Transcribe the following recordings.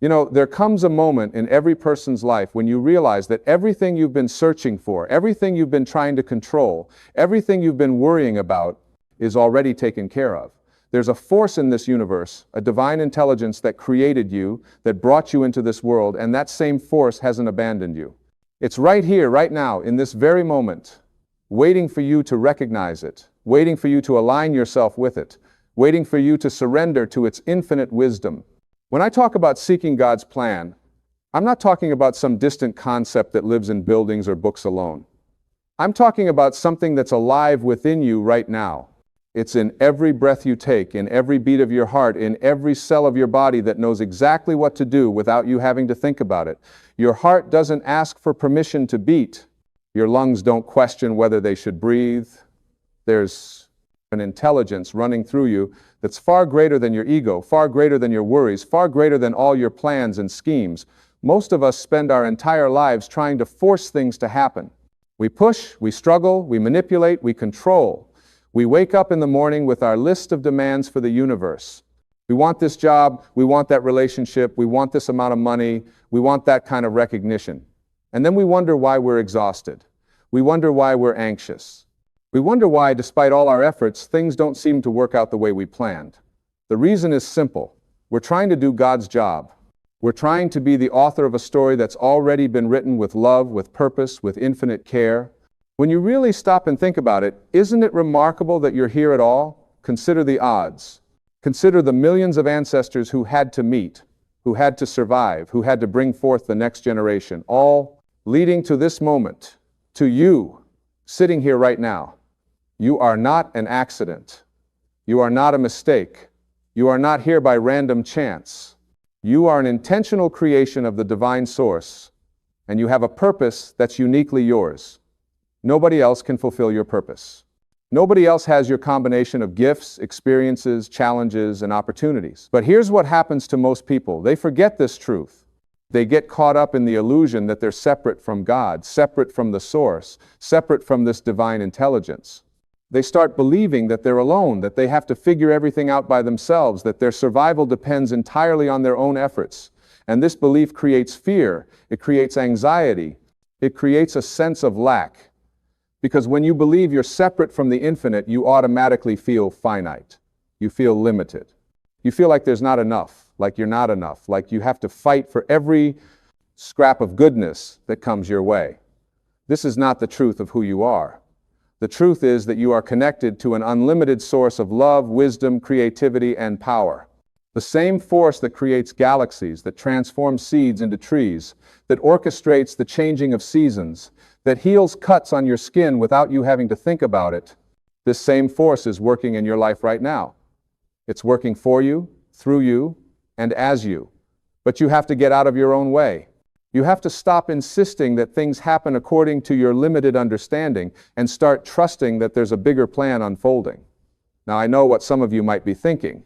You know, there comes a moment in every person's life when you realize that everything you've been searching for, everything you've been trying to control, everything you've been worrying about is already taken care of. There's a force in this universe, a divine intelligence that created you, that brought you into this world, and that same force hasn't abandoned you. It's right here, right now, in this very moment, waiting for you to recognize it, waiting for you to align yourself with it, waiting for you to surrender to its infinite wisdom. When I talk about seeking God's plan, I'm not talking about some distant concept that lives in buildings or books alone. I'm talking about something that's alive within you right now. It's in every breath you take, in every beat of your heart, in every cell of your body that knows exactly what to do without you having to think about it. Your heart doesn't ask for permission to beat. Your lungs don't question whether they should breathe. There's an intelligence running through you that's far greater than your ego, far greater than your worries, far greater than all your plans and schemes. Most of us spend our entire lives trying to force things to happen. We push, we struggle, we manipulate, we control. We wake up in the morning with our list of demands for the universe. We want this job, we want that relationship, we want this amount of money, we want that kind of recognition. And then we wonder why we're exhausted. We wonder why we're anxious. We wonder why, despite all our efforts, things don't seem to work out the way we planned. The reason is simple. We're trying to do God's job. We're trying to be the author of a story that's already been written with love, with purpose, with infinite care. When you really stop and think about it, isn't it remarkable that you're here at all? Consider the odds. Consider the millions of ancestors who had to meet, who had to survive, who had to bring forth the next generation, all leading to this moment, to you, sitting here right now. You are not an accident. You are not a mistake. You are not here by random chance. You are an intentional creation of the divine source, and you have a purpose that's uniquely yours. Nobody else can fulfill your purpose. Nobody else has your combination of gifts, experiences, challenges, and opportunities. But here's what happens to most people. They forget this truth. They get caught up in the illusion that they're separate from God, separate from the source, separate from this divine intelligence. They start believing that they're alone, that they have to figure everything out by themselves, that their survival depends entirely on their own efforts. And this belief creates fear, it creates anxiety, it creates a sense of lack. Because when you believe you're separate from the infinite, you automatically feel finite. You feel limited. You feel like there's not enough, like you're not enough, like you have to fight for every scrap of goodness that comes your way. This is not the truth of who you are. The truth is that you are connected to an unlimited source of love, wisdom, creativity, and power. The same force that creates galaxies, that transforms seeds into trees, that orchestrates the changing of seasons, that heals cuts on your skin without you having to think about it. This same force is working in your life right now. It's working for you, through you, and as you. But you have to get out of your own way. You have to stop insisting that things happen according to your limited understanding and start trusting that there's a bigger plan unfolding. Now, I know what some of you might be thinking.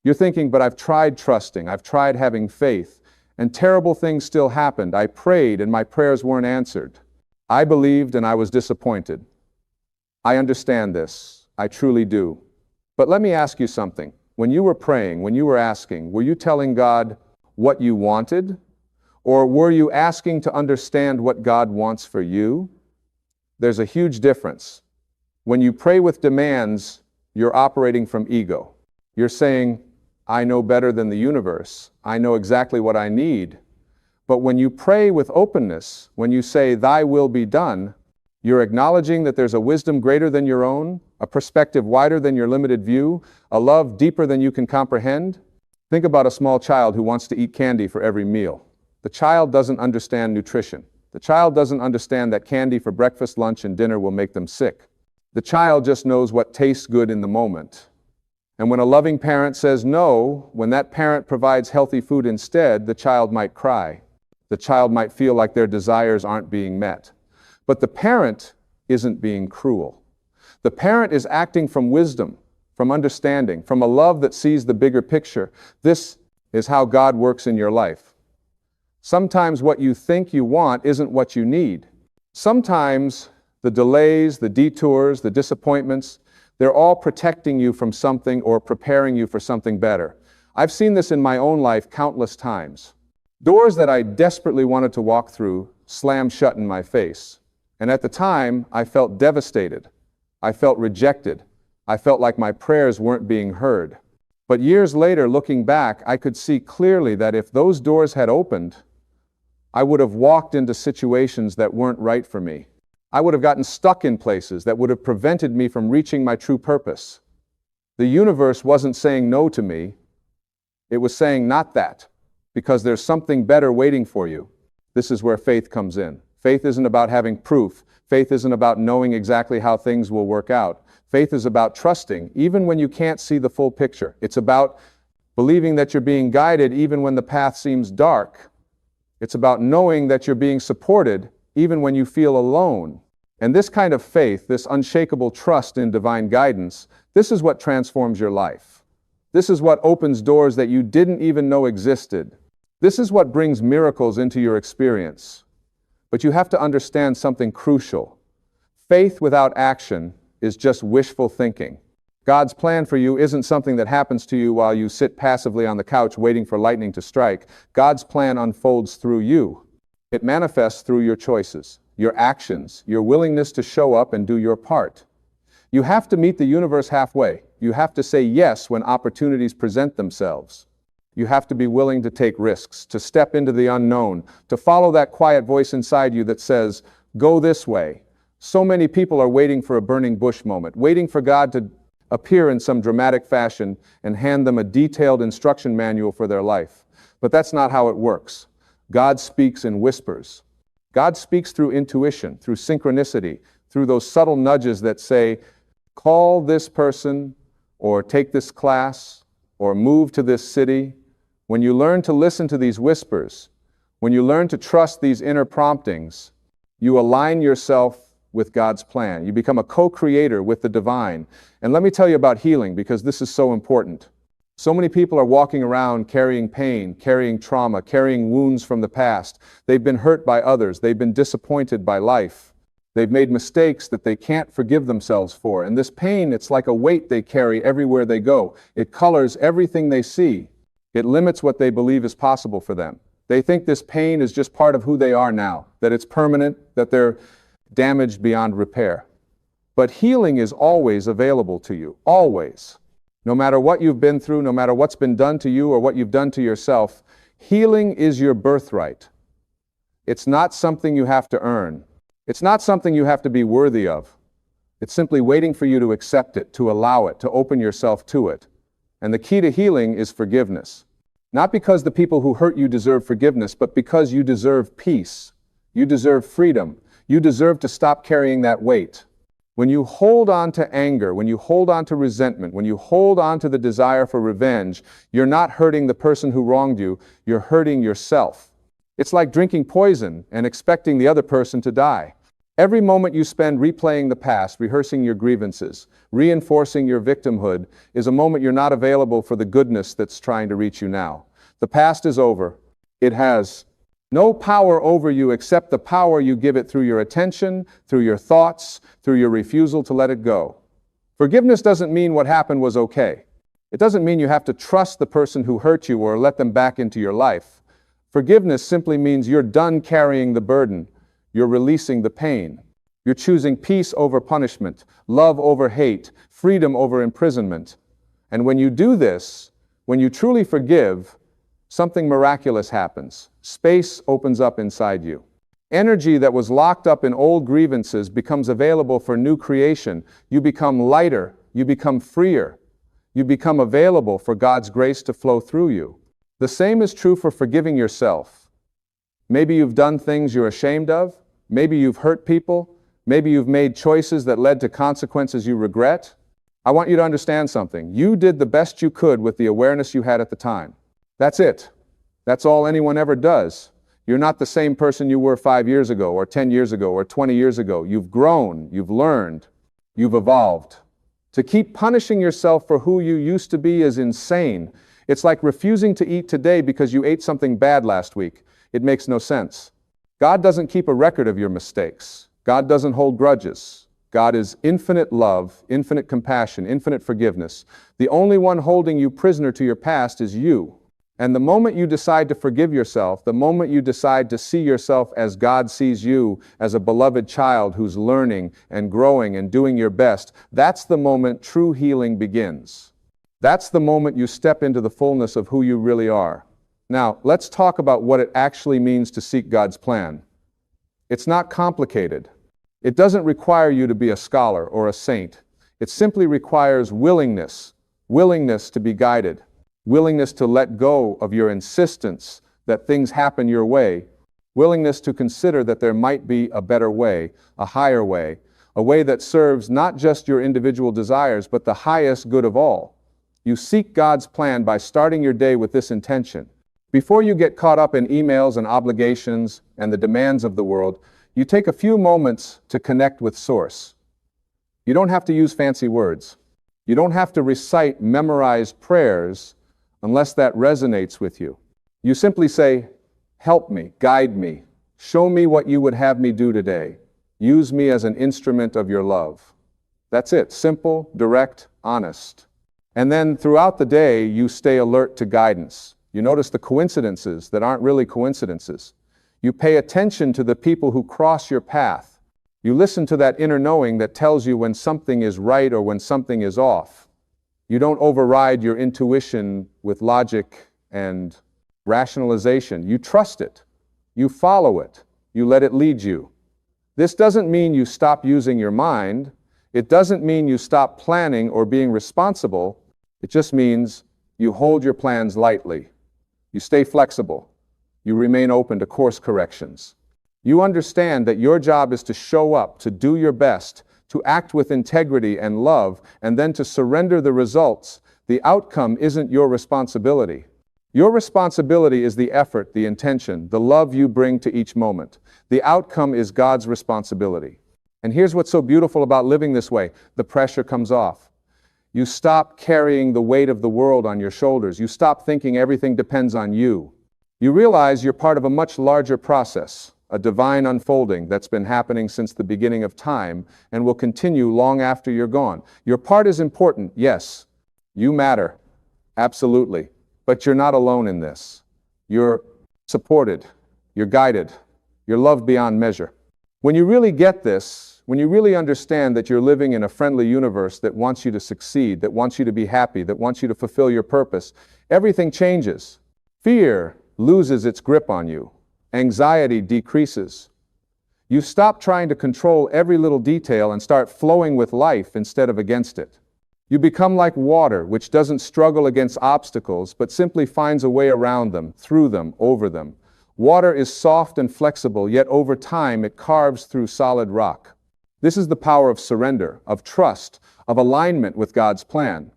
You're thinking, but I've tried trusting, I've tried having faith, and terrible things still happened. I prayed and my prayers weren't answered. I believed and I was disappointed. I understand this. I truly do. But let me ask you something. When you were praying, when you were asking, were you telling God what you wanted? Or were you asking to understand what God wants for you? There's a huge difference. When you pray with demands, you're operating from ego. You're saying, I know better than the universe. I know exactly what I need. But when you pray with openness, when you say, thy will be done, you're acknowledging that there's a wisdom greater than your own, a perspective wider than your limited view, a love deeper than you can comprehend. Think about a small child who wants to eat candy for every meal. The child doesn't understand nutrition. The child doesn't understand that candy for breakfast, lunch, and dinner will make them sick. The child just knows what tastes good in the moment. And when a loving parent says no, when that parent provides healthy food instead, the child might cry. The child might feel like their desires aren't being met. But the parent isn't being cruel. The parent is acting from wisdom, from understanding, from a love that sees the bigger picture. This is how God works in your life. Sometimes what you think you want isn't what you need. Sometimes the delays, the detours, the disappointments, they're all protecting you from something or preparing you for something better. I've seen this in my own life countless times. Doors that I desperately wanted to walk through slammed shut in my face. And at the time, I felt devastated. I felt rejected. I felt like my prayers weren't being heard. But years later, looking back, I could see clearly that if those doors had opened, I would have walked into situations that weren't right for me. I would have gotten stuck in places that would have prevented me from reaching my true purpose. The universe wasn't saying no to me. It was saying not that, because there's something better waiting for you. This is where faith comes in. Faith isn't about having proof. Faith isn't about knowing exactly how things will work out. Faith is about trusting, even when you can't see the full picture. It's about believing that you're being guided even when the path seems dark. It's about knowing that you're being supported even when you feel alone. And this kind of faith, this unshakable trust in divine guidance, this is what transforms your life. This is what opens doors that you didn't even know existed. This is what brings miracles into your experience. But you have to understand something crucial. Faith without action is just wishful thinking. God's plan for you isn't something that happens to you while you sit passively on the couch waiting for lightning to strike. God's plan unfolds through you. It manifests through your choices, your actions, your willingness to show up and do your part. You have to meet the universe halfway. You have to say yes when opportunities present themselves. You have to be willing to take risks, to step into the unknown, to follow that quiet voice inside you that says, go this way. So many people are waiting for a burning bush moment, waiting for God to appear in some dramatic fashion and hand them a detailed instruction manual for their life. But that's not how it works. God speaks in whispers. God speaks through intuition, through synchronicity, through those subtle nudges that say, call this person, or take this class, or move to this city. When you learn to listen to these whispers, when you learn to trust these inner promptings, you align yourself with God's plan. You become a co-creator with the divine. And let me tell you about healing, because this is so important. So many people are walking around carrying pain, carrying trauma, carrying wounds from the past. They've been hurt by others. They've been disappointed by life. They've made mistakes that they can't forgive themselves for. And this pain, it's like a weight they carry everywhere they go. It colors everything they see. It limits what they believe is possible for them. They think this pain is just part of who they are now, that it's permanent, that they're damaged beyond repair. But healing is always available to you, always. No matter what you've been through, no matter what's been done to you or what you've done to yourself, healing is your birthright. It's not something you have to earn. It's not something you have to be worthy of. It's simply waiting for you to accept it, to allow it, to open yourself to it. And the key to healing is forgiveness. Not because the people who hurt you deserve forgiveness, but because you deserve peace. You deserve freedom. You deserve to stop carrying that weight. When you hold on to anger, when you hold on to resentment, when you hold on to the desire for revenge, you're not hurting the person who wronged you, you're hurting yourself. It's like drinking poison and expecting the other person to die. Every moment you spend replaying the past, rehearsing your grievances, reinforcing your victimhood, is a moment you're not available for the goodness that's trying to reach you now. The past is over. It has no power over you except the power you give it through your attention, through your thoughts, through your refusal to let it go. Forgiveness doesn't mean what happened was okay. It doesn't mean you have to trust the person who hurt you or let them back into your life. Forgiveness simply means you're done carrying the burden. You're releasing the pain. You're choosing peace over punishment, love over hate, freedom over imprisonment. And when you do this, when you truly forgive, something miraculous happens. Space opens up inside you. Energy that was locked up in old grievances becomes available for new creation. You become lighter. You become freer. You become available for God's grace to flow through you. The same is true for forgiving yourself. Maybe you've done things you're ashamed of. Maybe you've hurt people. Maybe you've made choices that led to consequences you regret. I want you to understand something. You did the best you could with the awareness you had at the time. That's it. That's all anyone ever does. You're not the same person you were 5 years ago, or 10 years ago, or 20 years ago. You've grown, you've learned, you've evolved. To keep punishing yourself for who you used to be is insane. It's like refusing to eat today because you ate something bad last week. It makes no sense. God doesn't keep a record of your mistakes. God doesn't hold grudges. God is infinite love, infinite compassion, infinite forgiveness. The only one holding you prisoner to your past is you. And the moment you decide to forgive yourself, the moment you decide to see yourself as God sees you, as a beloved child who's learning and growing and doing your best, that's the moment true healing begins. That's the moment you step into the fullness of who you really are. Now, let's talk about what it actually means to seek God's plan. It's not complicated. It doesn't require you to be a scholar or a saint. It simply requires willingness to be guided, willingness to let go of your insistence that things happen your way, willingness to consider that there might be a better way, a higher way, a way that serves not just your individual desires, but the highest good of all. You seek God's plan by starting your day with this intention. Before you get caught up in emails and obligations and the demands of the world, you take a few moments to connect with Source. You don't have to use fancy words. You don't have to recite memorized prayers unless that resonates with you. You simply say, "Help me, guide me, show me what you would have me do today. Use me as an instrument of your love." That's it, simple, direct, honest. And then throughout the day, you stay alert to guidance. You notice the coincidences that aren't really coincidences. You pay attention to the people who cross your path. You listen to that inner knowing that tells you when something is right or when something is off. You don't override your intuition with logic and rationalization. You trust it. You follow it. You let it lead you. This doesn't mean you stop using your mind. It doesn't mean you stop planning or being responsible. It just means you hold your plans lightly. You stay flexible. You remain open to course corrections. You understand that your job is to show up, to do your best, to act with integrity and love, and then to surrender the results. The outcome isn't your responsibility. Your responsibility is the effort, the intention, the love you bring to each moment. The outcome is God's responsibility. And here's what's so beautiful about living this way. The pressure comes off. You stop carrying the weight of the world on your shoulders. You stop thinking everything depends on you. You realize you're part of a much larger process, a divine unfolding that's been happening since the beginning of time and will continue long after you're gone. Your part is important, yes. You matter, absolutely. But you're not alone in this. You're supported, you're guided, you're loved beyond measure. When you really get this, when you really understand that you're living in a friendly universe that wants you to succeed, that wants you to be happy, that wants you to fulfill your purpose, everything changes. Fear loses its grip on you. Anxiety decreases. You stop trying to control every little detail and start flowing with life instead of against it. You become like water, which doesn't struggle against obstacles, but simply finds a way around them, through them, over them. Water is soft and flexible, yet over time it carves through solid rock. This is the power of surrender, of trust, of alignment with God's plan.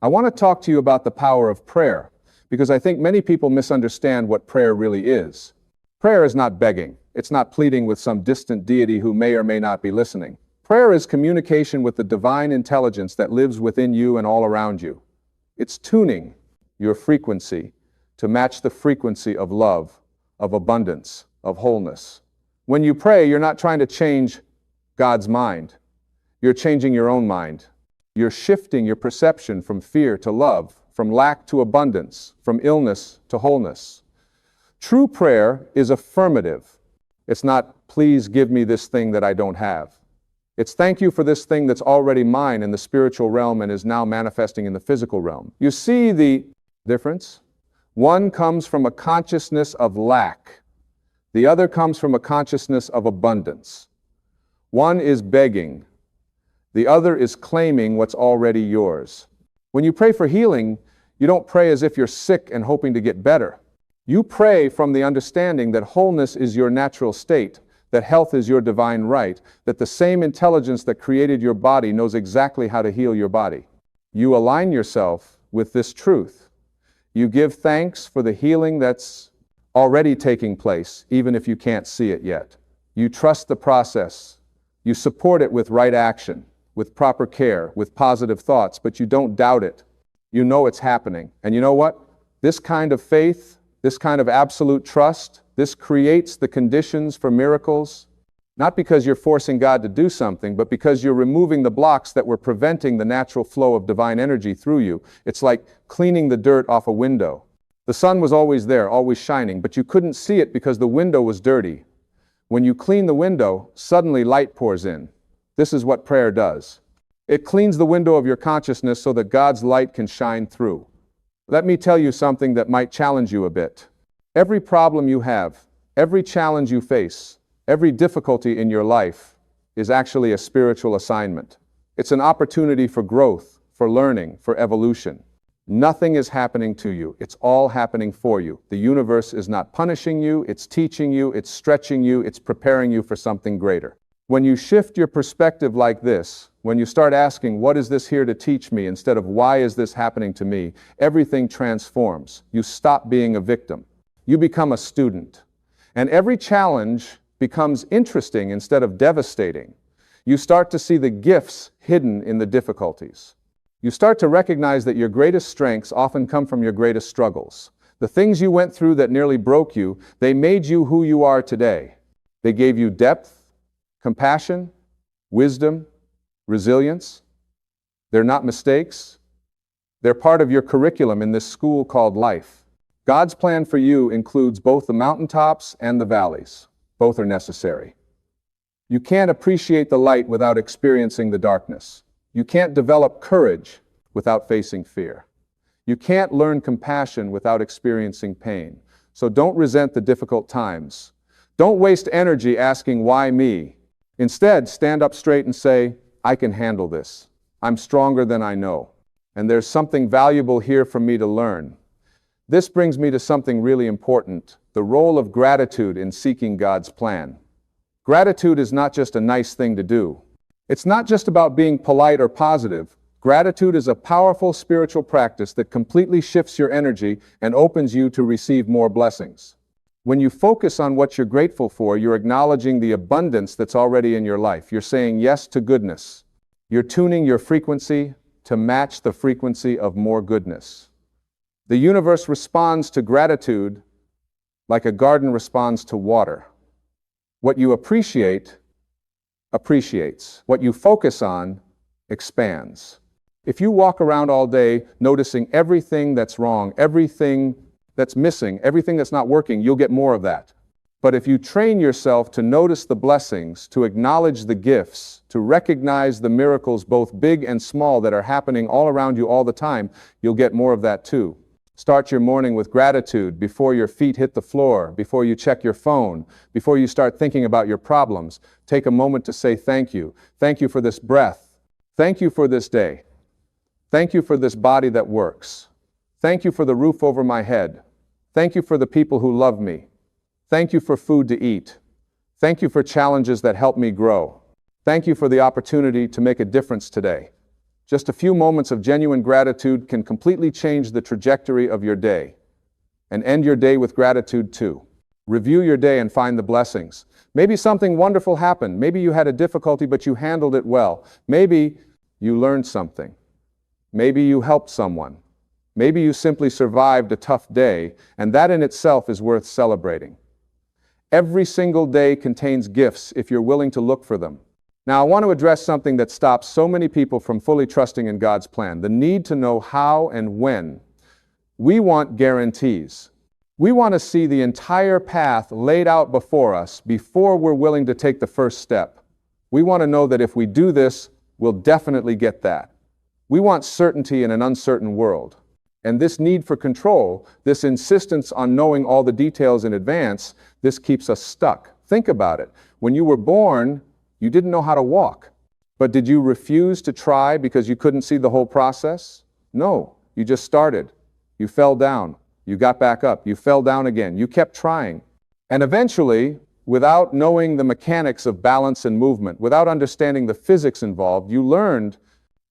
I want to talk to you about the power of prayer, because I think many people misunderstand what prayer really is. Prayer is not begging. It's not pleading with some distant deity who may or may not be listening. Prayer is communication with the divine intelligence that lives within you and all around you. It's tuning your frequency to match the frequency of love, of abundance, of wholeness. When you pray, you're not trying to change God's mind. You're changing your own mind. You're shifting your perception from fear to love, from lack to abundance, from illness to wholeness. True prayer is affirmative. It's not, "Please give me this thing that I don't have." It's, "Thank you for this thing that's already mine in the spiritual realm and is now manifesting in the physical realm." You see the difference? One comes from a consciousness of lack. The other comes from a consciousness of abundance. One is begging. The other is claiming what's already yours. When you pray for healing, you don't pray as if you're sick and hoping to get better. You pray from the understanding that wholeness is your natural state, that health is your divine right, that the same intelligence that created your body knows exactly how to heal your body. You align yourself with this truth. You give thanks for the healing that's already taking place, even if you can't see it yet. You trust the process. You support it with right action, with proper care, with positive thoughts, but you don't doubt it. You know it's happening. And you know what? This kind of faith, this kind of absolute trust, this creates the conditions for miracles, not because you're forcing God to do something, but because you're removing the blocks that were preventing the natural flow of divine energy through you. It's like cleaning the dirt off a window. The sun was always there, always shining, but you couldn't see it because the window was dirty. When you clean the window, suddenly light pours in. This is what prayer does. It cleans the window of your consciousness so that God's light can shine through. Let me tell you something that might challenge you a bit. Every problem you have, every challenge you face, every difficulty in your life is actually a spiritual assignment. It's an opportunity for growth, for learning, for evolution. Nothing is happening to you. It's all happening for you. The universe is not punishing you, it's teaching you, it's stretching you, it's preparing you for something greater. When you shift your perspective like this, when you start asking, what is this here to teach me, instead of why is this happening to me, everything transforms. You stop being a victim. You become a student. And every challenge becomes interesting instead of devastating. You start to see the gifts hidden in the difficulties. You start to recognize that your greatest strengths often come from your greatest struggles. The things you went through that nearly broke you, they made you who you are today. They gave you depth, compassion, wisdom, resilience. They're not mistakes. They're part of your curriculum in this school called life. God's plan for you includes both the mountaintops and the valleys. Both are necessary. You can't appreciate the light without experiencing the darkness. You can't develop courage without facing fear. You can't learn compassion without experiencing pain. So don't resent the difficult times. Don't waste energy asking, why me? Instead, stand up straight and say, I can handle this. I'm stronger than I know. And there's something valuable here for me to learn. This brings me to something really important, the role of gratitude in seeking God's plan. Gratitude is not just a nice thing to do. It's not just about being polite or positive. Gratitude is a powerful spiritual practice that completely shifts your energy and opens you to receive more blessings. When you focus on what you're grateful for, you're acknowledging the abundance that's already in your life. You're saying yes to goodness. You're tuning your frequency to match the frequency of more goodness. The universe responds to gratitude like a garden responds to water. What you appreciates. What you focus on expands. If you walk around all day noticing everything that's wrong, everything that's missing, everything that's not working, you'll get more of that. But if you train yourself to notice the blessings, to acknowledge the gifts, to recognize the miracles, both big and small, that are happening all around you all the time, you'll get more of that too. Start your morning with gratitude before your feet hit the floor, before you check your phone, before you start thinking about your problems. Take a moment to say thank you. Thank you for this breath. Thank you for this day. Thank you for this body that works. Thank you for the roof over my head. Thank you for the people who love me. Thank you for food to eat. Thank you for challenges that help me grow. Thank you for the opportunity to make a difference today. Just a few moments of genuine gratitude can completely change the trajectory of your day. And end your day with gratitude too. Review your day and find the blessings. Maybe something wonderful happened. Maybe you had a difficulty, but you handled it well. Maybe you learned something. Maybe you helped someone. Maybe you simply survived a tough day, and that in itself is worth celebrating. Every single day contains gifts if you're willing to look for them. Now, I want to address something that stops so many people from fully trusting in God's plan, the need to know how and when. We want guarantees. We want to see the entire path laid out before us before we're willing to take the first step. We want to know that if we do this, we'll definitely get that. We want certainty in an uncertain world. And this need for control, this insistence on knowing all the details in advance, this keeps us stuck. Think about it. When you were born, you didn't know how to walk. But did you refuse to try because you couldn't see the whole process? No, you just started. You fell down. You got back up. You fell down again. You kept trying. And eventually, without knowing the mechanics of balance and movement, without understanding the physics involved, you learned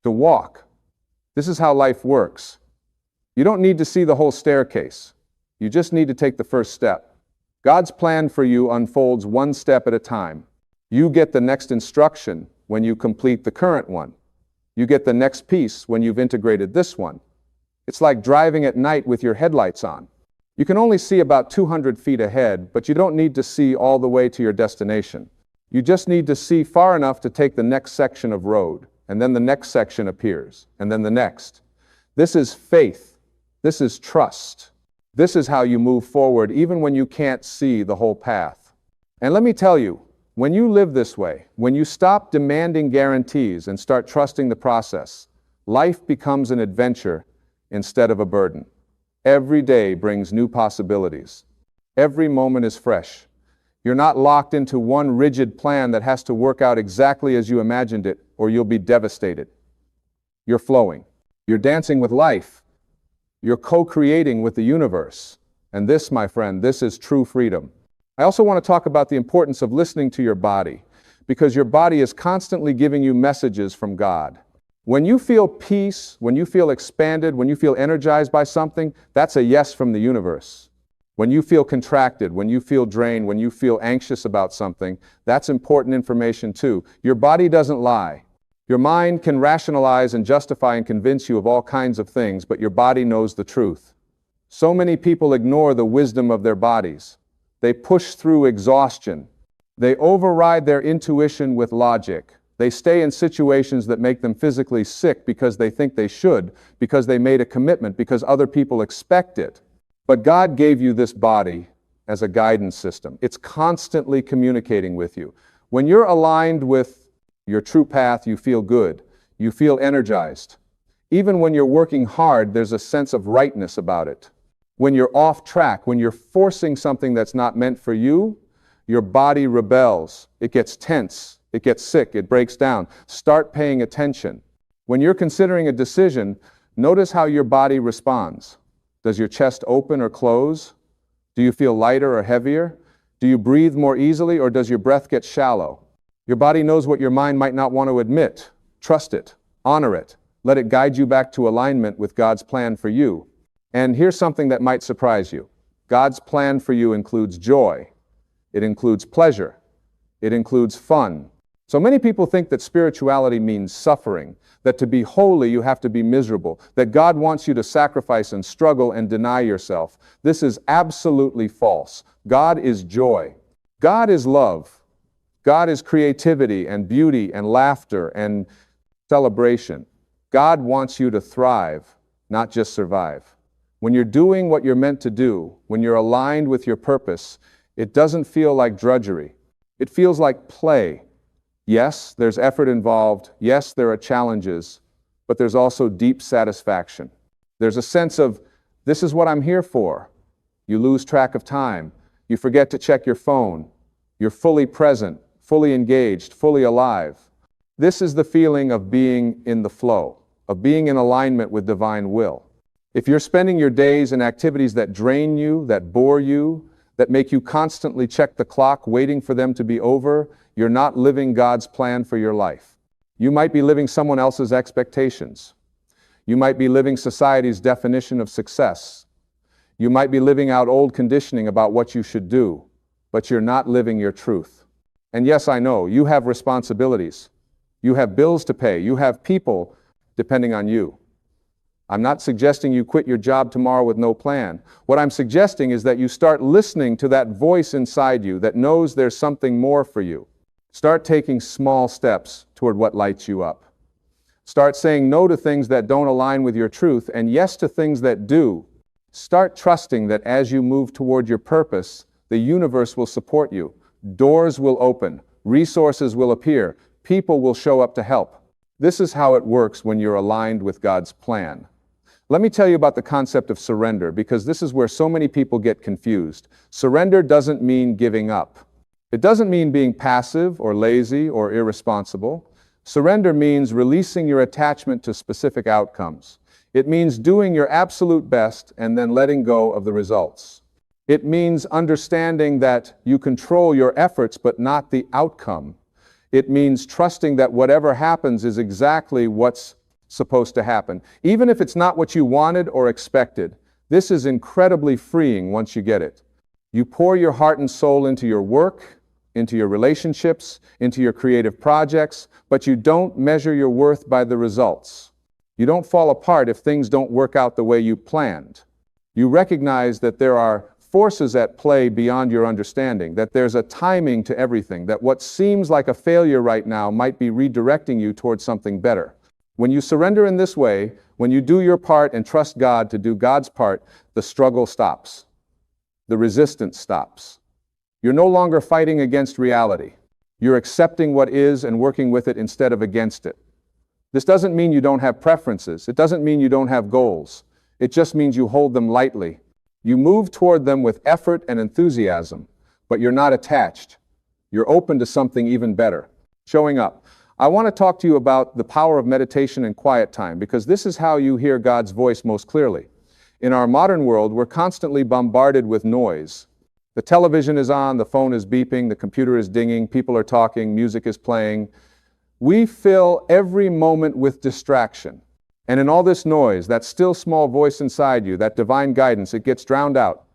to walk. This is how life works. You don't need to see the whole staircase. You just need to take the first step. God's plan for you unfolds one step at a time. You get the next instruction when you complete the current one. You get the next piece when you've integrated this one. It's like driving at night with your headlights on. You can only see about 200 feet ahead, but you don't need to see all the way to your destination. You just need to see far enough to take the next section of road, and then the next section appears, and then the next. This is faith. This is trust. This is how you move forward even when you can't see the whole path. And let me tell you, when you live this way, when you stop demanding guarantees and start trusting the process, life becomes an adventure instead of a burden. Every day brings new possibilities. Every moment is fresh. You're not locked into one rigid plan that has to work out exactly as you imagined it, or you'll be devastated. You're flowing. You're dancing with life. You're co-creating with the universe. And this, my friend, this is true freedom. I also want to talk about the importance of listening to your body, because your body is constantly giving you messages from God. When you feel peace, when you feel expanded, when you feel energized by something, that's a yes from the universe. When you feel contracted, when you feel drained, when you feel anxious about something, that's important information too. Your body doesn't lie. Your mind can rationalize and justify and convince you of all kinds of things, but your body knows the truth. So many people ignore the wisdom of their bodies. They push through exhaustion. They override their intuition with logic. They stay in situations that make them physically sick because they think they should, because they made a commitment, because other people expect it. But God gave you this body as a guidance system. It's constantly communicating with you. When you're aligned with your true path, you feel good. You feel energized. Even when you're working hard, there's a sense of rightness about it. When you're off track, when you're forcing something that's not meant for you, your body rebels. It gets tense. It gets sick. It breaks down. Start paying attention. When you're considering a decision, notice how your body responds. Does your chest open or close? Do you feel lighter or heavier? Do you breathe more easily, or does your breath get shallow? Your body knows what your mind might not want to admit. Trust it. Honor it. Let it guide you back to alignment with God's plan for you. And here's something that might surprise you. God's plan for you includes joy. It includes pleasure. It includes fun. So many people think that spirituality means suffering, that to be holy you have to be miserable, that God wants you to sacrifice and struggle and deny yourself. This is absolutely false. God is joy. God is love. God is creativity and beauty and laughter and celebration. God wants you to thrive, not just survive. When you're doing what you're meant to do, when you're aligned with your purpose, it doesn't feel like drudgery. It feels like play. Yes, there's effort involved. Yes, there are challenges, but there's also deep satisfaction. There's a sense of, this is what I'm here for. You lose track of time. You forget to check your phone. You're fully present, fully engaged, fully alive. This is the feeling of being in the flow, of being in alignment with divine will. If you're spending your days in activities that drain you, that bore you, that make you constantly check the clock waiting for them to be over, you're not living God's plan for your life. You might be living someone else's expectations. You might be living society's definition of success. You might be living out old conditioning about what you should do, but you're not living your truth. And yes, I know, you have responsibilities. You have bills to pay. You have people depending on you. I'm not suggesting you quit your job tomorrow with no plan. What I'm suggesting is that you start listening to that voice inside you that knows there's something more for you. Start taking small steps toward what lights you up. Start saying no to things that don't align with your truth and yes to things that do. Start trusting that as you move toward your purpose, the universe will support you. Doors will open. Resources will appear. People will show up to help. This is how it works when you're aligned with God's plan. Let me tell you about the concept of surrender, because this is where so many people get confused. Surrender doesn't mean giving up. It doesn't mean being passive or lazy or irresponsible. Surrender means releasing your attachment to specific outcomes. It means doing your absolute best and then letting go of the results. It means understanding that you control your efforts but not the outcome. It means trusting that whatever happens is exactly what's supposed to happen, even if it's not what you wanted or expected. This is incredibly freeing once you get it. You pour your heart and soul into your work, into your relationships, into your creative projects, but you don't measure your worth by the results. You don't fall apart if things don't work out the way you planned. You recognize that there are forces at play beyond your understanding, that there's a timing to everything, that what seems like a failure right now might be redirecting you towards something better. When you surrender in this way, when you do your part and trust God to do God's part, the struggle stops. The resistance stops. You're no longer fighting against reality. You're accepting what is and working with it instead of against it. This doesn't mean you don't have preferences. It doesn't mean you don't have goals. It just means you hold them lightly. You move toward them with effort and enthusiasm, but you're not attached. You're open to something even better. Showing up. I want to talk to you about the power of meditation and quiet time, because this is how you hear God's voice most clearly. In our modern world, we're constantly bombarded with noise. The television is on, the phone is beeping, the computer is dinging, people are talking, music is playing. We fill every moment with distraction. And in all this noise, that still small voice inside you, that divine guidance, it gets drowned out.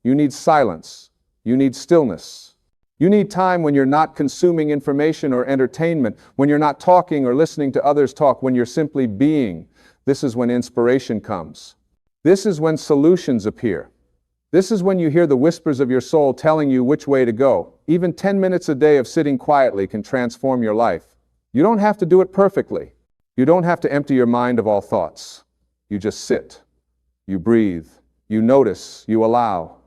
You need silence. You need stillness. You need time when you're not consuming information or entertainment, when you're not talking or listening to others talk, when you're simply being. This is when inspiration comes. This is when solutions appear. This is when you hear the whispers of your soul telling you which way to go. Even 10 minutes a day of sitting quietly can transform your life. You don't have to do it perfectly. You don't have to empty your mind of all thoughts. You just sit. You breathe. You notice. You allow.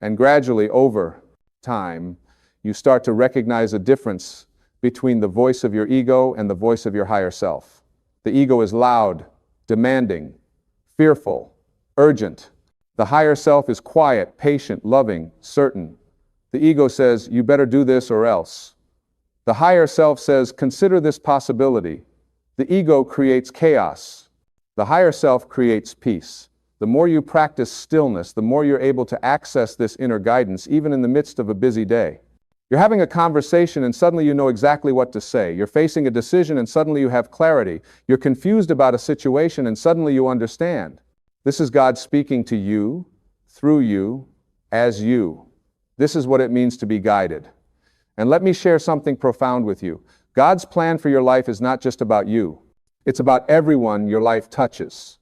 And gradually, over time, you start to recognize a difference between the voice of your ego and the voice of your higher self. The ego is loud, demanding, fearful, urgent. The higher self is quiet, patient, loving, certain. The ego says, you better do this or else. The higher self says, consider this possibility. The ego creates chaos. The higher self creates peace. The more you practice stillness, the more you're able to access this inner guidance, even in the midst of a busy day. You're having a conversation and suddenly you know exactly what to say. You're facing a decision and suddenly you have clarity. You're confused about a situation and suddenly you understand. This is God speaking to you, through you, as you. This is what it means to be guided. And let me share something profound with you. God's plan for your life is not just about you. It's about everyone your life touches.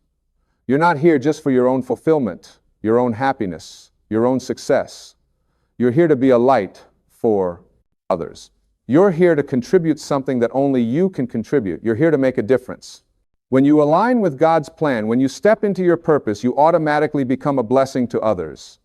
You're not here just for your own fulfillment, your own happiness, your own success. You're here to be a light for others. You're here to contribute something that only you can contribute. You're here to make a difference. When you align with God's plan, when you step into your purpose, you automatically become a blessing to others.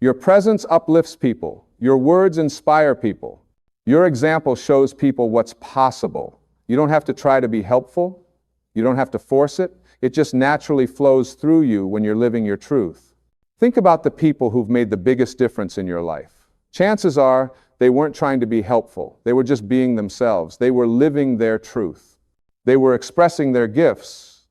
Your presence uplifts people. Your words inspire people. Your example shows people what's possible. You don't have to try to be helpful. You don't have to force it. It just naturally flows through you when you're living your truth. Think about the people who've made the biggest difference in your life. Chances are they weren't trying to be helpful. They were just being themselves. They were living their truth. They were expressing their gifts.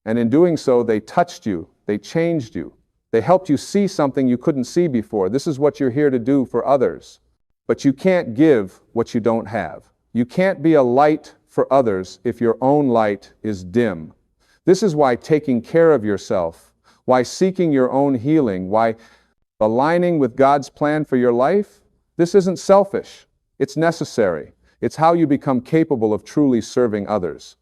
And in doing so, they touched you. They changed you. They helped you see something you couldn't see before. This is what you're here to do for others. But you can't give what you don't have. You can't be a light for others if your own light is dim. This is why taking care of yourself, why seeking your own healing, why aligning with God's plan for your life, this isn't selfish. It's necessary. It's how you become capable of truly serving others.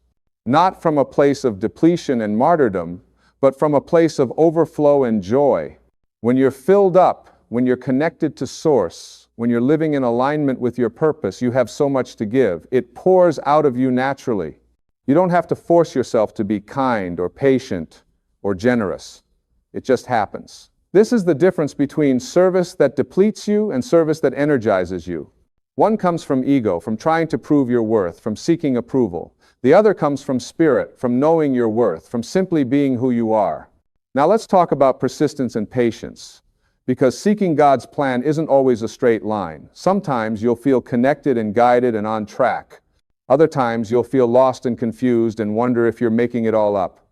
Not from a place of depletion and martyrdom, but from a place of overflow and joy. When you're filled up, when you're connected to Source, when you're living in alignment with your purpose, you have so much to give. It pours out of you naturally. You don't have to force yourself to be kind or patient or generous. It just happens. This is the difference between service that depletes you and service that energizes you. One comes from ego, from trying to prove your worth, from seeking approval. The other comes from spirit, from knowing your worth, from simply being who you are. Now let's talk about persistence and patience. Because seeking God's plan isn't always a straight line. Sometimes you'll feel connected and guided and on track. Other times you'll feel lost and confused and wonder if you're making it all up.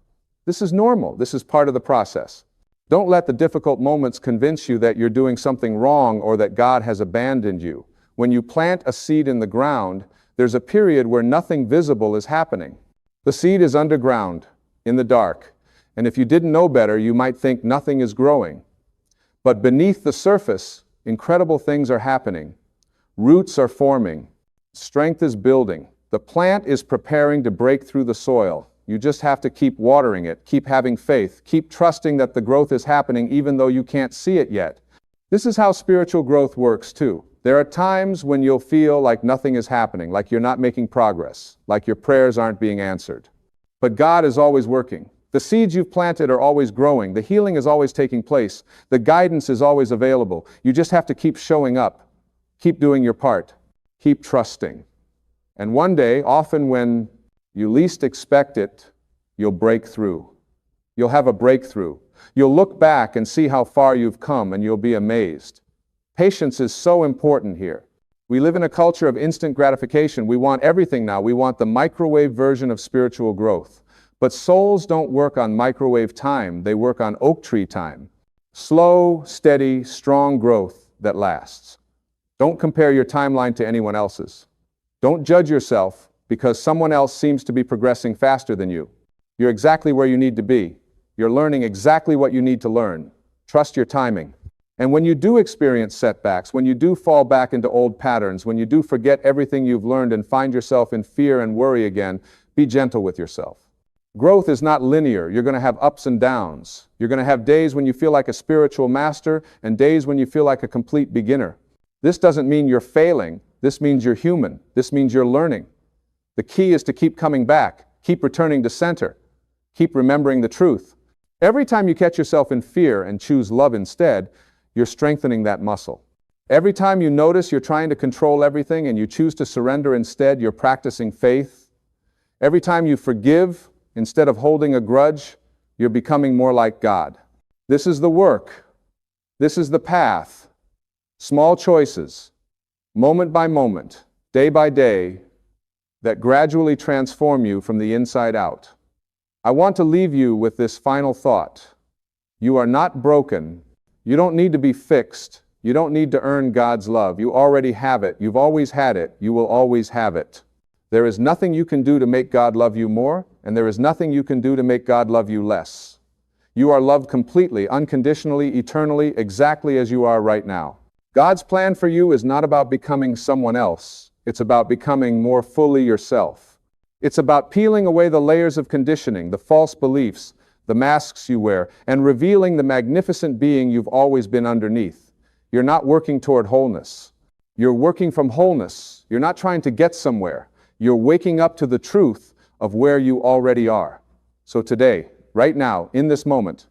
This is normal. This is part of the process. Don't let the difficult moments convince you that you're doing something wrong or that God has abandoned you. When you plant a seed in the ground, there's a period where nothing visible is happening. The seed is underground, in the dark, and if you didn't know better, you might think nothing is growing. But beneath the surface, incredible things are happening. Roots are forming. Strength is building. The plant is preparing to break through the soil. You just have to keep watering it, keep having faith, keep trusting that the growth is happening even though you can't see it yet. This is how spiritual growth works too. There are times when you'll feel like nothing is happening, like you're not making progress, like your prayers aren't being answered. But God is always working. The seeds you've planted are always growing. The healing is always taking place. The guidance is always available. You just have to keep showing up. Keep doing your part. Keep trusting. And one day, often when you least expect it, you'll break through. You'll have a breakthrough. You'll look back and see how far you've come, and you'll be amazed. Patience is so important here. We live in a culture of instant gratification. We want everything now. We want the microwave version of spiritual growth. But souls don't work on microwave time. They work on oak tree time. Slow, steady, strong growth that lasts. Don't compare your timeline to anyone else's. Don't judge yourself because someone else seems to be progressing faster than you. You're exactly where you need to be. You're learning exactly what you need to learn. Trust your timing. And when you do experience setbacks, when you do fall back into old patterns, when you do forget everything you've learned and find yourself in fear and worry again, be gentle with yourself. Growth is not linear. You're going to have ups and downs. You're going to have days when you feel like a spiritual master and days when you feel like a complete beginner. This doesn't mean you're failing. This means you're human. This means you're learning. The key is to keep coming back, keep returning to center, keep remembering the truth. Every time you catch yourself in fear and choose love instead, you're strengthening that muscle. Every time you notice you're trying to control everything and you choose to surrender instead, you're practicing faith. Every time you forgive instead of holding a grudge, you're becoming more like God. This is the work. This is the path. Small choices, moment by moment, day by day, that gradually transform you from the inside out. I want to leave you with this final thought. You are not broken. You don't need to be fixed. You don't need to earn God's love. You already have it. You've always had it. You will always have it. There is nothing you can do to make God love you more, and there is nothing you can do to make God love you less. You are loved completely, unconditionally, eternally, exactly as you are right now. God's plan for you is not about becoming someone else. It's about becoming more fully yourself. It's about peeling away the layers of conditioning, the false beliefs, the masks you wear, and revealing the magnificent being you've always been underneath. You're not working toward wholeness. You're working from wholeness. You're not trying to get somewhere. You're waking up to the truth of where you already are. So today, right now, in this moment,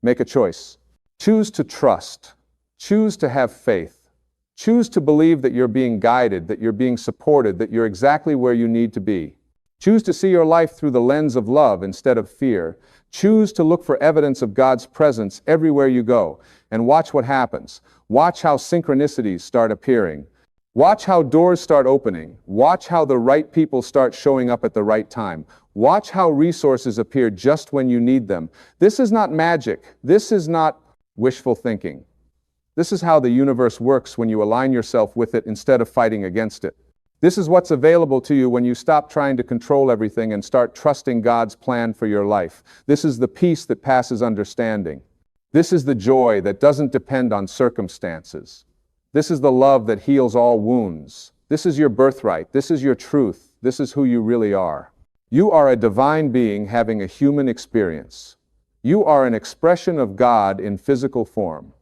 make a choice. Choose to trust. Choose to have faith. Choose to believe that you're being guided, that you're being supported, that you're exactly where you need to be. Choose to see your life through the lens of love instead of fear. Choose to look for evidence of God's presence everywhere you go, and watch what happens. Watch how synchronicities start appearing. Watch how doors start opening. Watch how the right people start showing up at the right time. Watch how resources appear just when you need them. This is not magic. This is not wishful thinking. This is how the universe works when you align yourself with it instead of fighting against it. This is what's available to you when you stop trying to control everything and start trusting God's plan for your life. This is the peace that passes understanding. This is the joy that doesn't depend on circumstances. This is the love that heals all wounds. This is your birthright. This is your truth. This is who you really are. You are a divine being having a human experience. You are an expression of God in physical form.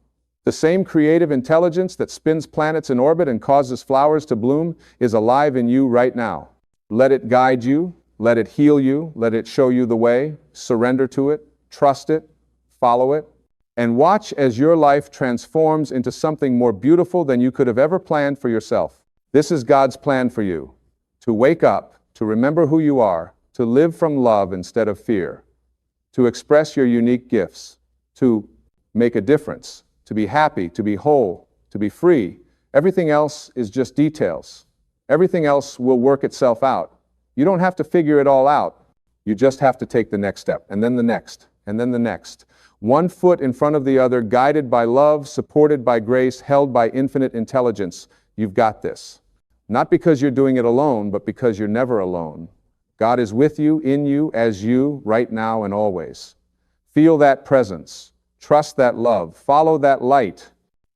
The same creative intelligence that spins planets in orbit and causes flowers to bloom is alive in you right now. Let it guide you. Let it heal you. Let it show you the way. Surrender to it. Trust it. Follow it. And watch as your life transforms into something more beautiful than you could have ever planned for yourself. This is God's plan for you. To wake up, to remember who you are, to live from love instead of fear, to express your unique gifts, to make a difference, to be happy, to be whole, to be free. Everything else is just details. Everything else will work itself out. You don't have to figure it all out. You just have to take the next step, and then the next, and then the next. One foot in front of the other, guided by love, supported by grace, held by infinite intelligence. You've got this. Not because you're doing it alone, but because you're never alone. God is with you, in you, as you, right now and always. Feel that presence. Trust that love. Follow that light.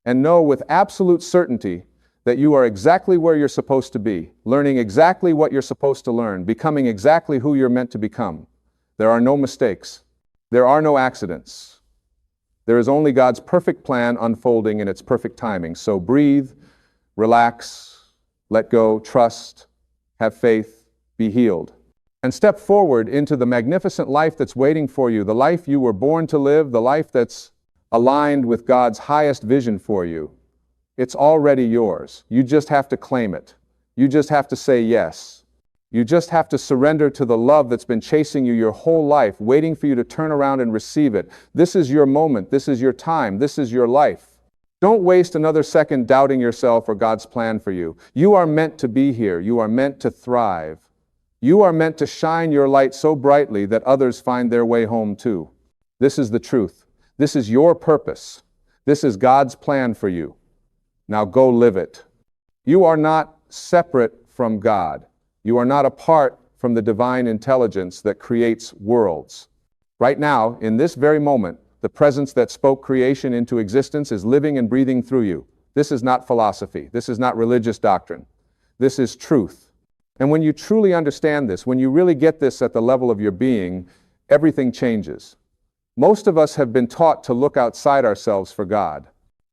And know with absolute certainty that you are exactly where you're supposed to be, learning exactly what you're supposed to learn, becoming exactly who you're meant to become. There are no mistakes. There are no accidents. There is only God's perfect plan unfolding in its perfect timing. So breathe, relax, let go, trust, have faith, be healed. and step forward into the magnificent life that's waiting for you, the life you were born to live, the life that's aligned with God's highest vision for you. It's already yours. You just have to claim it. You just have to say yes. You just have to surrender to the love that's been chasing you your whole life, waiting for you to turn around and receive it. This is your moment. This is your time. This is your life. Don't waste another second doubting yourself or God's plan for you. You are meant to be here. You are meant to thrive. You are meant to shine your light so brightly that others find their way home too. This is the truth. This is your purpose. This is God's plan for you. Now go live it. You are not separate from God. You are not apart from the divine intelligence that creates worlds. Right now, in this very moment, the presence that spoke creation into existence is living and breathing through you. This is not philosophy. This is not religious doctrine. This is truth. And when you truly understand this, when you really get this at the level of your being, everything changes. Most of us have been taught to look outside ourselves for God.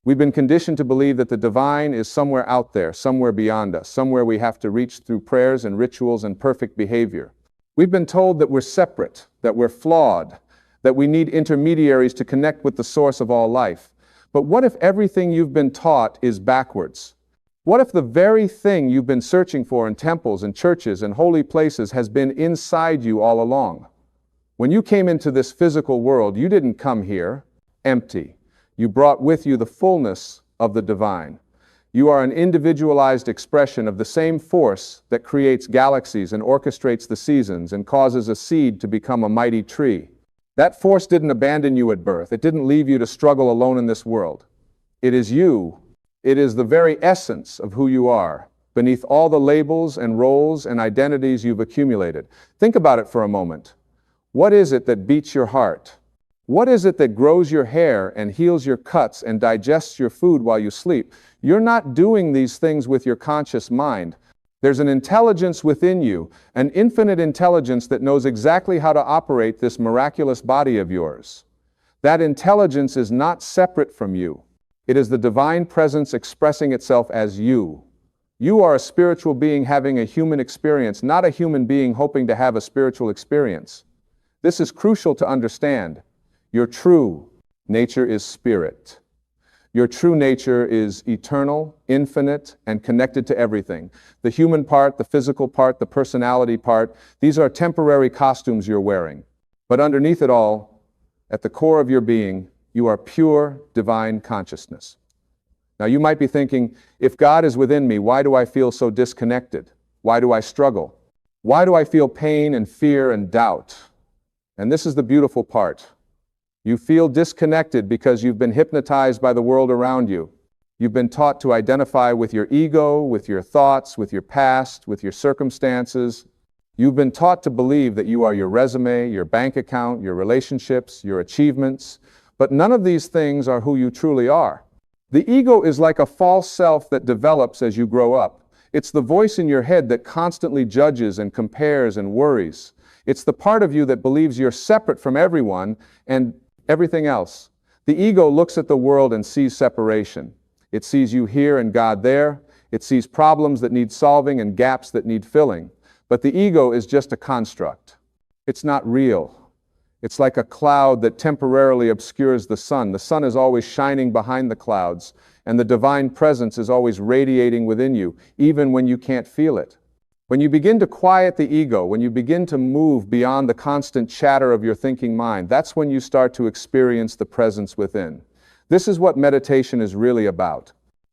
We've been conditioned to believe that the divine is somewhere out there, somewhere beyond us, somewhere we have to reach through prayers and rituals and perfect behavior. We've been told that we're separate, that we're flawed, that we need intermediaries to connect with the source of all life. But what if everything you've been taught is backwards? What if the very thing you've been searching for in temples and churches and holy places has been inside you all along? When you came into this physical world, you didn't come here empty. You brought with you the fullness of the divine. You are an individualized expression of the same force that creates galaxies and orchestrates the seasons and causes a seed to become a mighty tree. That force didn't abandon you at birth. It didn't leave you to struggle alone in this world. It is you. It is the very essence of who you are, beneath all the labels and roles and identities you've accumulated. Think about it for a moment. What is it that beats your heart? What is it that grows your hair and heals your cuts and digests your food while you sleep? You're not doing these things with your conscious mind. There's an intelligence within you, an infinite intelligence that knows exactly how to operate this miraculous body of yours. That intelligence is not separate from you. It is the divine presence expressing itself as you. You are a spiritual being having a human experience, not a human being hoping to have a spiritual experience. This is crucial to understand. Your true nature is spirit. Your true nature is eternal, infinite, and connected to everything. The human part, the physical part, the personality part, these are temporary costumes you're wearing. But underneath it all, at the core of your being, you are pure divine consciousness. Now you might be thinking, if God is within me, why do I feel so disconnected? Why do I struggle? Why do I feel pain and fear and doubt? And this is the beautiful part. You feel disconnected because you've been hypnotized by the world around you. You've been taught to identify with your ego, with your thoughts, with your past, with your circumstances. You've been taught to believe that you are your resume, your bank account, your relationships, your achievements. But none of these things are who you truly are. The ego is like a false self that develops as you grow up. It's the voice in your head that constantly judges and compares and worries. It's the part of you that believes you're separate from everyone and everything else. The ego looks at the world and sees separation. It sees you here and God there. It sees problems that need solving and gaps that need filling. But the ego is just a construct. It's not real. It's like a cloud that temporarily obscures the sun. The sun is always shining behind the clouds, and the divine presence is always radiating within you, even when you can't feel it. When you begin to quiet the ego, when you begin to move beyond the constant chatter of your thinking mind, that's when you start to experience the presence within. This is what meditation is really about.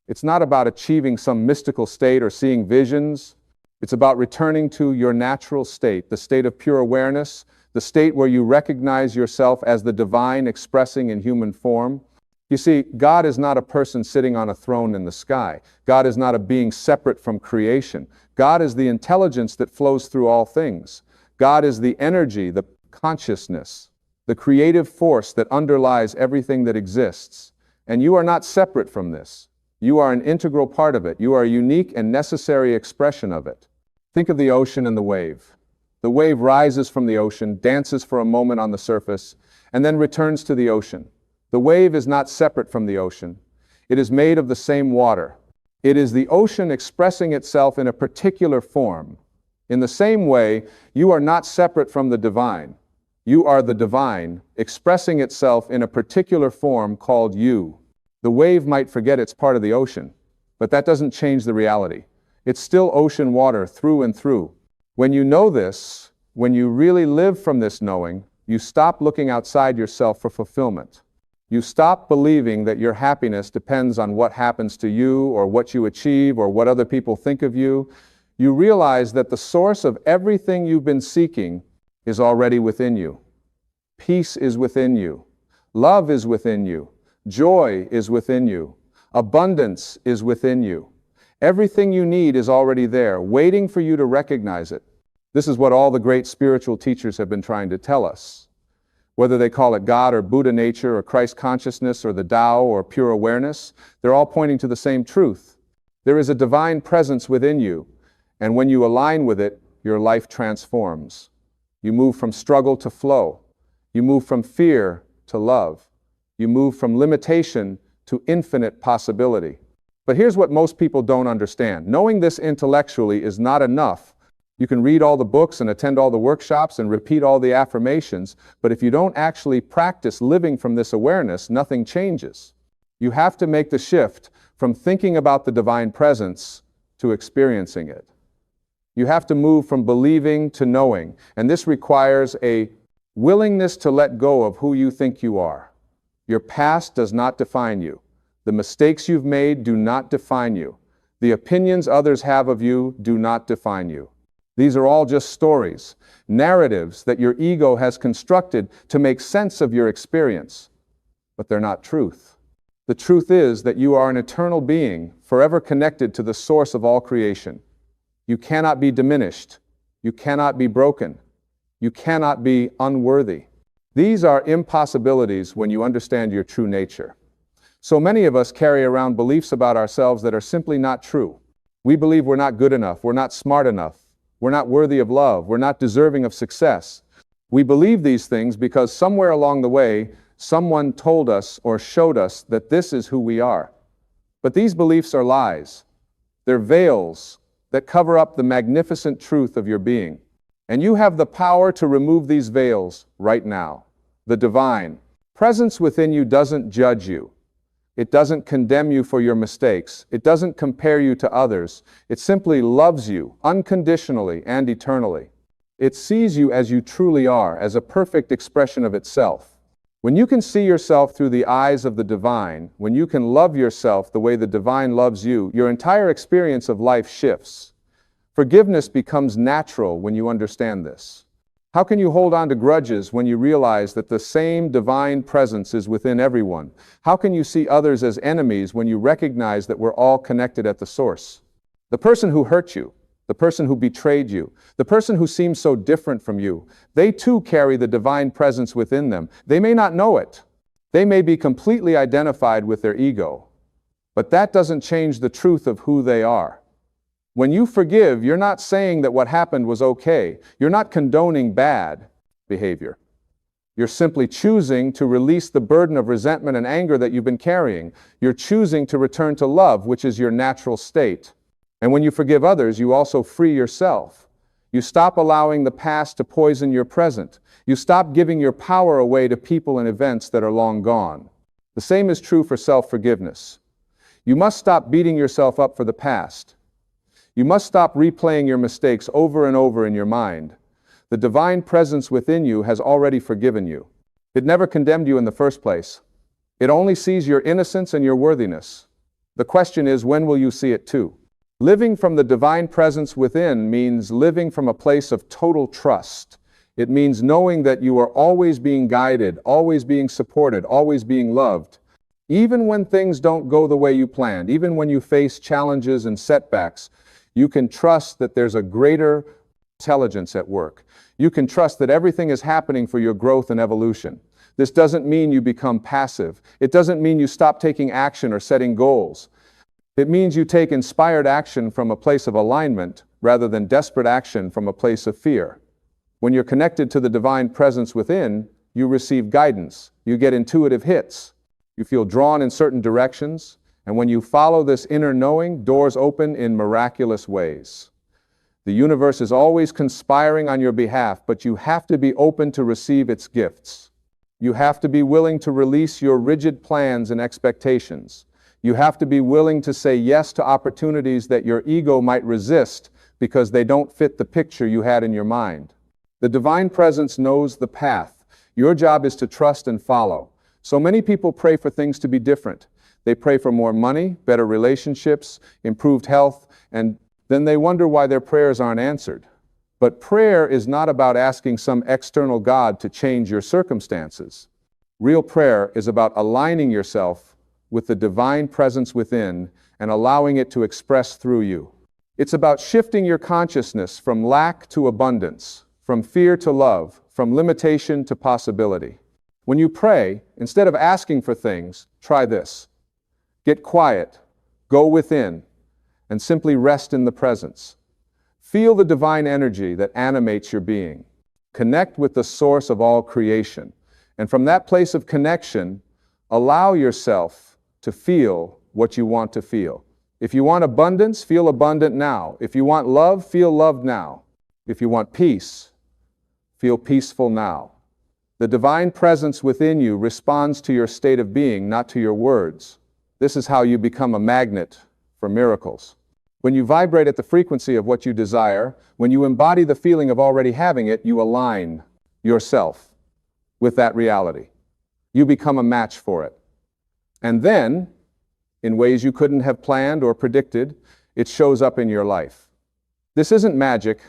It's not about achieving some mystical state or seeing visions. It's about returning to your natural state, the state of pure awareness, the state where you recognize yourself as the divine expressing in human form. You see, God is not a person sitting on a throne in the sky. God is not a being separate from creation. God is the intelligence that flows through all things. God is the energy, the consciousness, the creative force that underlies everything that exists. And you are not separate from this. You are an integral part of it. You are a unique and necessary expression of it. Think of the ocean and the wave. The wave rises from the ocean, dances for a moment on the surface, and then returns to the ocean. The wave is not separate from the ocean. It is made of the same water. It is the ocean expressing itself in a particular form. In the same way, you are not separate from the divine. You are the divine, expressing itself in a particular form called you. The wave might forget it's part of the ocean, but that doesn't change the reality. It's still ocean water through and through. When you know this, when you really live from this knowing, you stop looking outside yourself for fulfillment. You stop believing that your happiness depends on what happens to you or what you achieve or what other people think of you. You realize that the source of everything you've been seeking is already within you. Peace is within you. Love is within you. Joy is within you. Abundance is within you. Everything you need is already there, waiting for you to recognize it. This is what all the great spiritual teachers have been trying to tell us. Whether they call it God or Buddha nature or Christ consciousness or the Tao or pure awareness, they're all pointing to the same truth. There is a divine presence within you, and when you align with it, your life transforms. You move from struggle to flow. You move from fear to love. You move from limitation to infinite possibility. But here's what most people don't understand. Knowing this intellectually is not enough. You can read all the books and attend all the workshops and repeat all the affirmations, but if you don't actually practice living from this awareness, nothing changes. You have to make the shift from thinking about the divine presence to experiencing it. You have to move from believing to knowing, and this requires a willingness to let go of who you think you are. Your past does not define you. The mistakes you've made do not define you. The opinions others have of you do not define you. These are all just stories, narratives that your ego has constructed to make sense of your experience. But they're not truth. The truth is that you are an eternal being, forever connected to the source of all creation. You cannot be diminished. You cannot be broken. You cannot be unworthy. These are impossibilities when you understand your true nature. So many of us carry around beliefs about ourselves that are simply not true. We believe we're not good enough, we're not smart enough, we're not worthy of love, we're not deserving of success. We believe these things because somewhere along the way, someone told us or showed us that this is who we are. But these beliefs are lies. They're veils that cover up the magnificent truth of your being. And you have the power to remove these veils right now. The divine presence within you doesn't judge you. It doesn't condemn you for your mistakes. It doesn't compare you to others. It simply loves you unconditionally and eternally. It sees you as you truly are, as a perfect expression of itself. When you can see yourself through the eyes of the divine, when you can love yourself the way the divine loves you, your entire experience of life shifts. Forgiveness becomes natural when you understand this. How can you hold on to grudges when you realize that the same divine presence is within everyone? How can you see others as enemies when you recognize that we're all connected at the source? The person who hurt you, the person who betrayed you, the person who seems so different from you, they too carry the divine presence within them. They may not know it. They may be completely identified with their ego. But that doesn't change the truth of who they are. When you forgive, you're not saying that what happened was okay. You're not condoning bad behavior. You're simply choosing to release the burden of resentment and anger that you've been carrying. You're choosing to return to love, which is your natural state. And when you forgive others, you also free yourself. You stop allowing the past to poison your present. You stop giving your power away to people and events that are long gone. The same is true for self-forgiveness. You must stop beating yourself up for the past. You must stop replaying your mistakes over and over in your mind. The divine presence within you has already forgiven you. It never condemned you in the first place. It only sees your innocence and your worthiness. The question is, when will you see it too? Living from the divine presence within means living from a place of total trust. It means knowing that you are always being guided, always being supported, always being loved. Even when things don't go the way you planned, even when you face challenges and setbacks, you can trust that there's a greater intelligence at work. You can trust that everything is happening for your growth and evolution. This doesn't mean you become passive. It doesn't mean you stop taking action or setting goals. It means you take inspired action from a place of alignment rather than desperate action from a place of fear. When you're connected to the divine presence within, you receive guidance. You get intuitive hits. You feel drawn in certain directions. And when you follow this inner knowing, doors open in miraculous ways. The universe is always conspiring on your behalf, but you have to be open to receive its gifts. You have to be willing to release your rigid plans and expectations. You have to be willing to say yes to opportunities that your ego might resist because they don't fit the picture you had in your mind. The divine presence knows the path. Your job is to trust and follow. So many people pray for things to be different. They pray for more money, better relationships, improved health, and then they wonder why their prayers aren't answered. But prayer is not about asking some external God to change your circumstances. Real prayer is about aligning yourself with the divine presence within and allowing it to express through you. It's about shifting your consciousness from lack to abundance, from fear to love, from limitation to possibility. When you pray, instead of asking for things, try this. Get quiet, go within, and simply rest in the presence. Feel the divine energy that animates your being. Connect with the source of all creation. And from that place of connection, allow yourself to feel what you want to feel. If you want abundance, feel abundant now. If you want love, feel loved now. If you want peace, feel peaceful now. The divine presence within you responds to your state of being, not to your words. This is how you become a magnet for miracles. When you vibrate at the frequency of what you desire, when you embody the feeling of already having it, you align yourself with that reality. You become a match for it. And then, in ways you couldn't have planned or predicted, it shows up in your life. This isn't magic,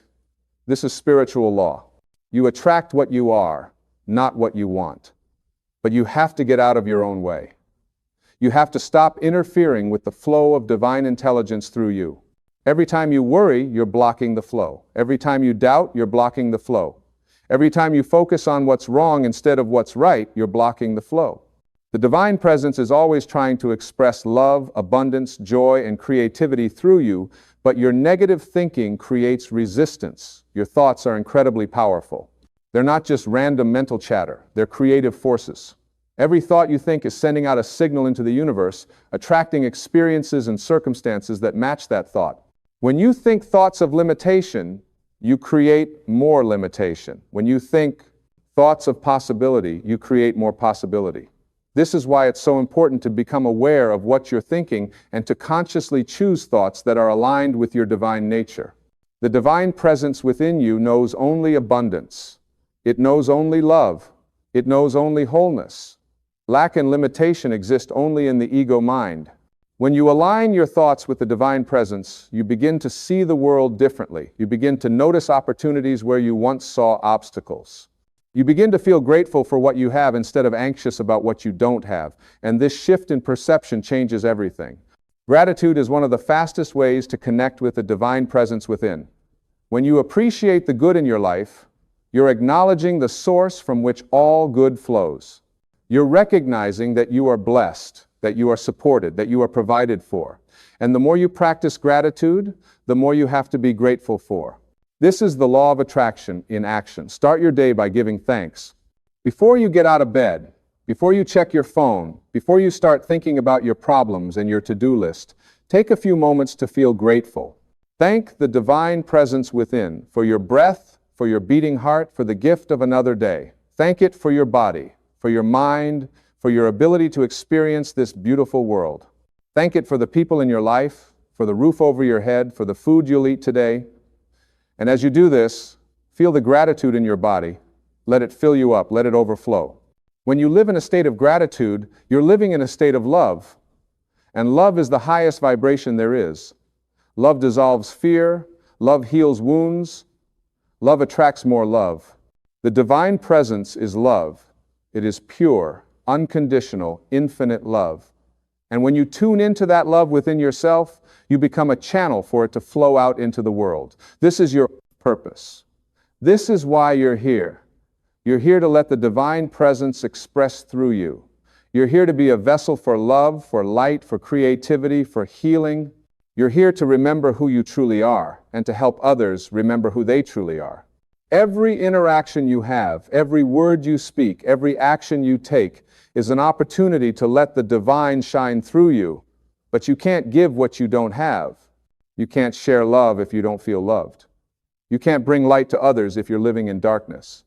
this is spiritual law. You attract what you are, not what you want. But you have to get out of your own way. You have to stop interfering with the flow of divine intelligence through you. Every time you worry, you're blocking the flow. Every time you doubt, you're blocking the flow. Every time you focus on what's wrong instead of what's right, you're blocking the flow. The divine presence is always trying to express love, abundance, joy, and creativity through you, but your negative thinking creates resistance. Your thoughts are incredibly powerful. They're not just random mental chatter, they're creative forces. Every thought you think is sending out a signal into the universe, attracting experiences and circumstances that match that thought. When you think thoughts of limitation, you create more limitation. When you think thoughts of possibility, you create more possibility. This is why it's so important to become aware of what you're thinking and to consciously choose thoughts that are aligned with your divine nature. The divine presence within you knows only abundance. It knows only love. It knows only wholeness. Lack and limitation exist only in the ego mind. When you align your thoughts with the divine presence, you begin to see the world differently. You begin to notice opportunities where you once saw obstacles. You begin to feel grateful for what you have instead of anxious about what you don't have. And this shift in perception changes everything. Gratitude is one of the fastest ways to connect with the divine presence within. When you appreciate the good in your life, you're acknowledging the source from which all good flows. You're recognizing that you are blessed, that you are supported, that you are provided for. And the more you practice gratitude, the more you have to be grateful for. This is the law of attraction in action. Start your day by giving thanks. Before you get out of bed, before you check your phone, before you start thinking about your problems and your to-do list, take a few moments to feel grateful. Thank the divine presence within for your breath, for your beating heart, for the gift of another day. Thank it for your body, for your mind, for your ability to experience this beautiful world. Thank it for the people in your life, for the roof over your head, for the food you'll eat today. And as you do this, feel the gratitude in your body. Let it fill you up, let it overflow. When you live in a state of gratitude, you're living in a state of love. And love is the highest vibration there is. Love dissolves fear, love heals wounds, love attracts more love. The divine presence is love. It is pure, unconditional, infinite love. And when you tune into that love within yourself, you become a channel for it to flow out into the world. This is your purpose. This is why you're here. You're here to let the divine presence express through you. You're here to be a vessel for love, for light, for creativity, for healing. You're here to remember who you truly are and to help others remember who they truly are. Every interaction you have, every word you speak, every action you take is an opportunity to let the divine shine through you. But you can't give what you don't have. You can't share love if you don't feel loved. You can't bring light to others if you're living in darkness.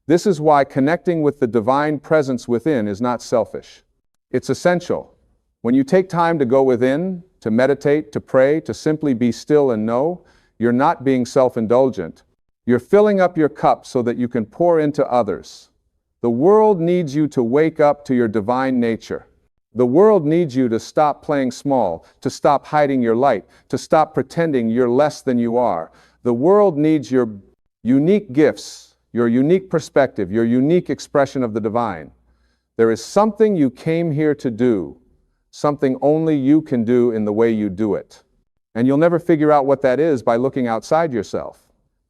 This is why connecting with the divine presence within is not selfish. It's essential. When you take time to go within, to meditate, to pray, to simply be still and know, you're not being self-indulgent. You're filling up your cup so that you can pour into others. The world needs you to wake up to your divine nature. The world needs you to stop playing small, to stop hiding your light, to stop pretending you're less than you are. The world needs your unique gifts, your unique perspective, your unique expression of the divine. There is something you came here to do, something only you can do in the way you do it. And you'll never figure out what that is by looking outside yourself.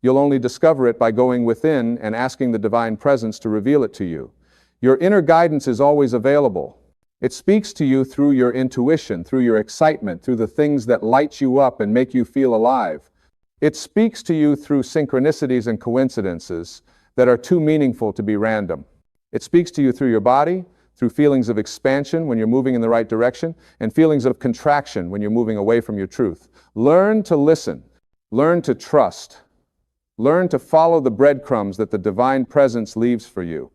You'll only discover it by going within and asking the divine presence to reveal it to you. Your inner guidance is always available. It speaks to you through your intuition, through your excitement, through the things that light you up and make you feel alive. It speaks to you through synchronicities and coincidences that are too meaningful to be random. It speaks to you through your body, through feelings of expansion when you're moving in the right direction, and feelings of contraction when you're moving away from your truth. Learn to listen. Learn to trust. Learn to follow the breadcrumbs that the divine presence leaves for you.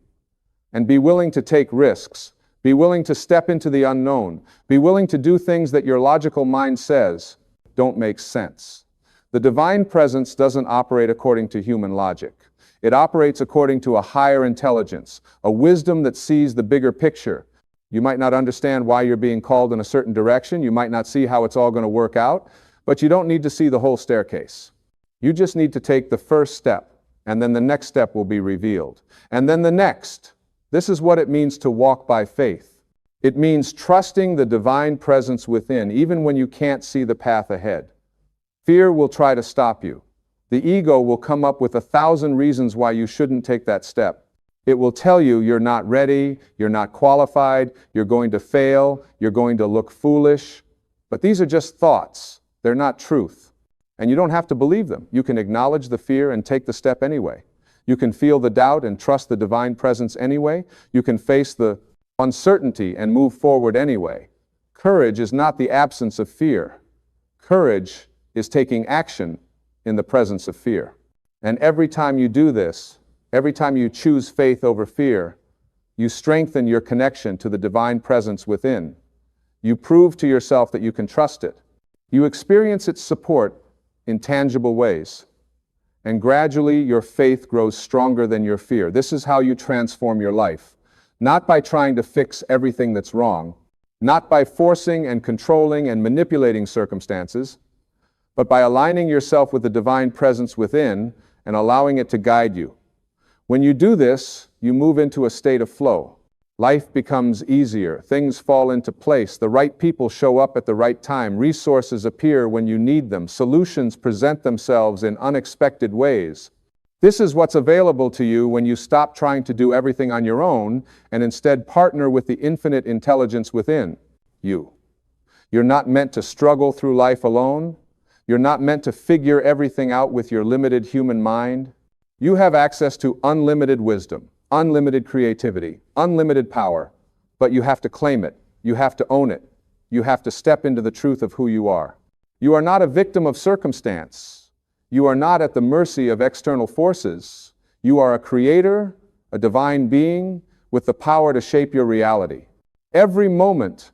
And be willing to take risks. Be willing to step into the unknown. Be willing to do things that your logical mind says don't make sense. The divine presence doesn't operate according to human logic. It operates according to a higher intelligence, a wisdom that sees the bigger picture. You might not understand why you're being called in a certain direction. You might not see how it's all going to work out, but you don't need to see the whole staircase. You just need to take the first step, and then the next step will be revealed. And then the next. This is what it means to walk by faith. It means trusting the divine presence within, even when you can't see the path ahead. Fear will try to stop you. The ego will come up with 1,000 reasons why you shouldn't take that step. It will tell you you're not ready, you're not qualified, you're going to fail, you're going to look foolish. But these are just thoughts. They're not truth. And you don't have to believe them. You can acknowledge the fear and take the step anyway. You can feel the doubt and trust the divine presence anyway. You can face the uncertainty and move forward anyway. Courage is not the absence of fear. Courage is taking action in the presence of fear. And every time you do this, every time you choose faith over fear, you strengthen your connection to the divine presence within. You prove to yourself that you can trust it. You experience its support in tangible ways. And gradually your faith grows stronger than your fear. This is how you transform your life. Not by trying to fix everything that's wrong, not by forcing and controlling and manipulating circumstances, but by aligning yourself with the divine presence within and allowing it to guide you. When you do this, you move into a state of flow. Life becomes easier, things fall into place, the right people show up at the right time, resources appear when you need them, solutions present themselves in unexpected ways. This is what's available to you when you stop trying to do everything on your own and instead partner with the infinite intelligence within you. You're not meant to struggle through life alone. You're not meant to figure everything out with your limited human mind. You have access to unlimited wisdom, unlimited creativity, unlimited power, but you have to claim it. You have to own it. You have to step into the truth of who you are. You are not a victim of circumstance. You are not at the mercy of external forces. You are a creator, a divine being with the power to shape your reality. Every moment,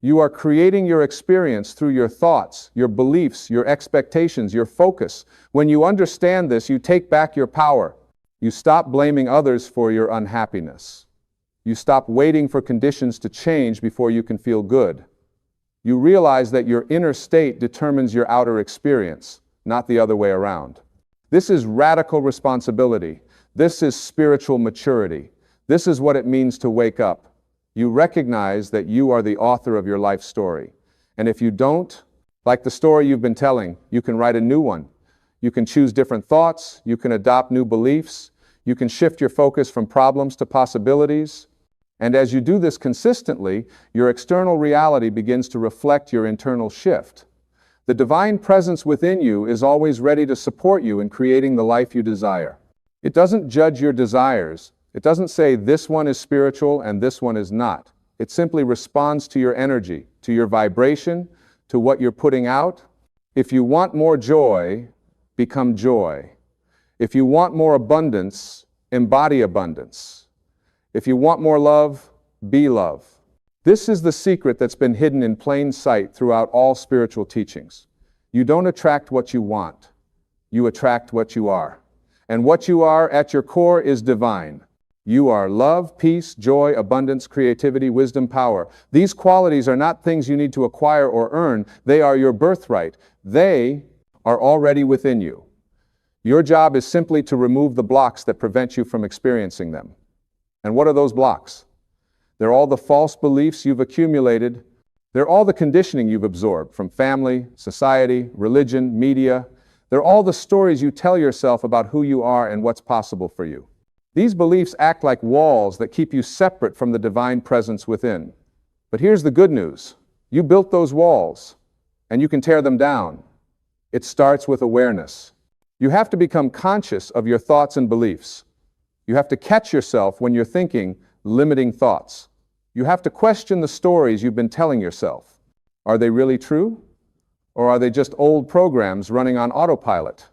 you are creating your experience through your thoughts, your beliefs, your expectations, your focus. When you understand this, you take back your power. You stop blaming others for your unhappiness. You stop waiting for conditions to change before you can feel good. You realize that your inner state determines your outer experience, not the other way around. This is radical responsibility. This is spiritual maturity. This is what it means to wake up. You recognize that you are the author of your life story. And if you don't, like the story you've been telling, you can write a new one. You can choose different thoughts. You can adopt new beliefs. You can shift your focus from problems to possibilities. And as you do this consistently, your external reality begins to reflect your internal shift. The divine presence within you is always ready to support you in creating the life you desire. It doesn't judge your desires. It doesn't say this one is spiritual and this one is not. It simply responds to your energy, to your vibration, to what you're putting out. If you want more joy, become joy. If you want more abundance, embody abundance. If you want more love, be love. This is the secret that's been hidden in plain sight throughout all spiritual teachings. You don't attract what you want. You attract what you are. And what you are at your core is divine. You are love, peace, joy, abundance, creativity, wisdom, power. These qualities are not things you need to acquire or earn. They are your birthright. They are already within you. Your job is simply to remove the blocks that prevent you from experiencing them. And what are those blocks? They're all the false beliefs you've accumulated. They're all the conditioning you've absorbed from family, society, religion, media. They're all the stories you tell yourself about who you are and what's possible for you. These beliefs act like walls that keep you separate from the divine presence within. But here's the good news. You built those walls, and you can tear them down. It starts with awareness. You have to become conscious of your thoughts and beliefs. You have to catch yourself when you're thinking limiting thoughts. You have to question the stories you've been telling yourself. Are they really true? Or are they just old programs running on autopilot?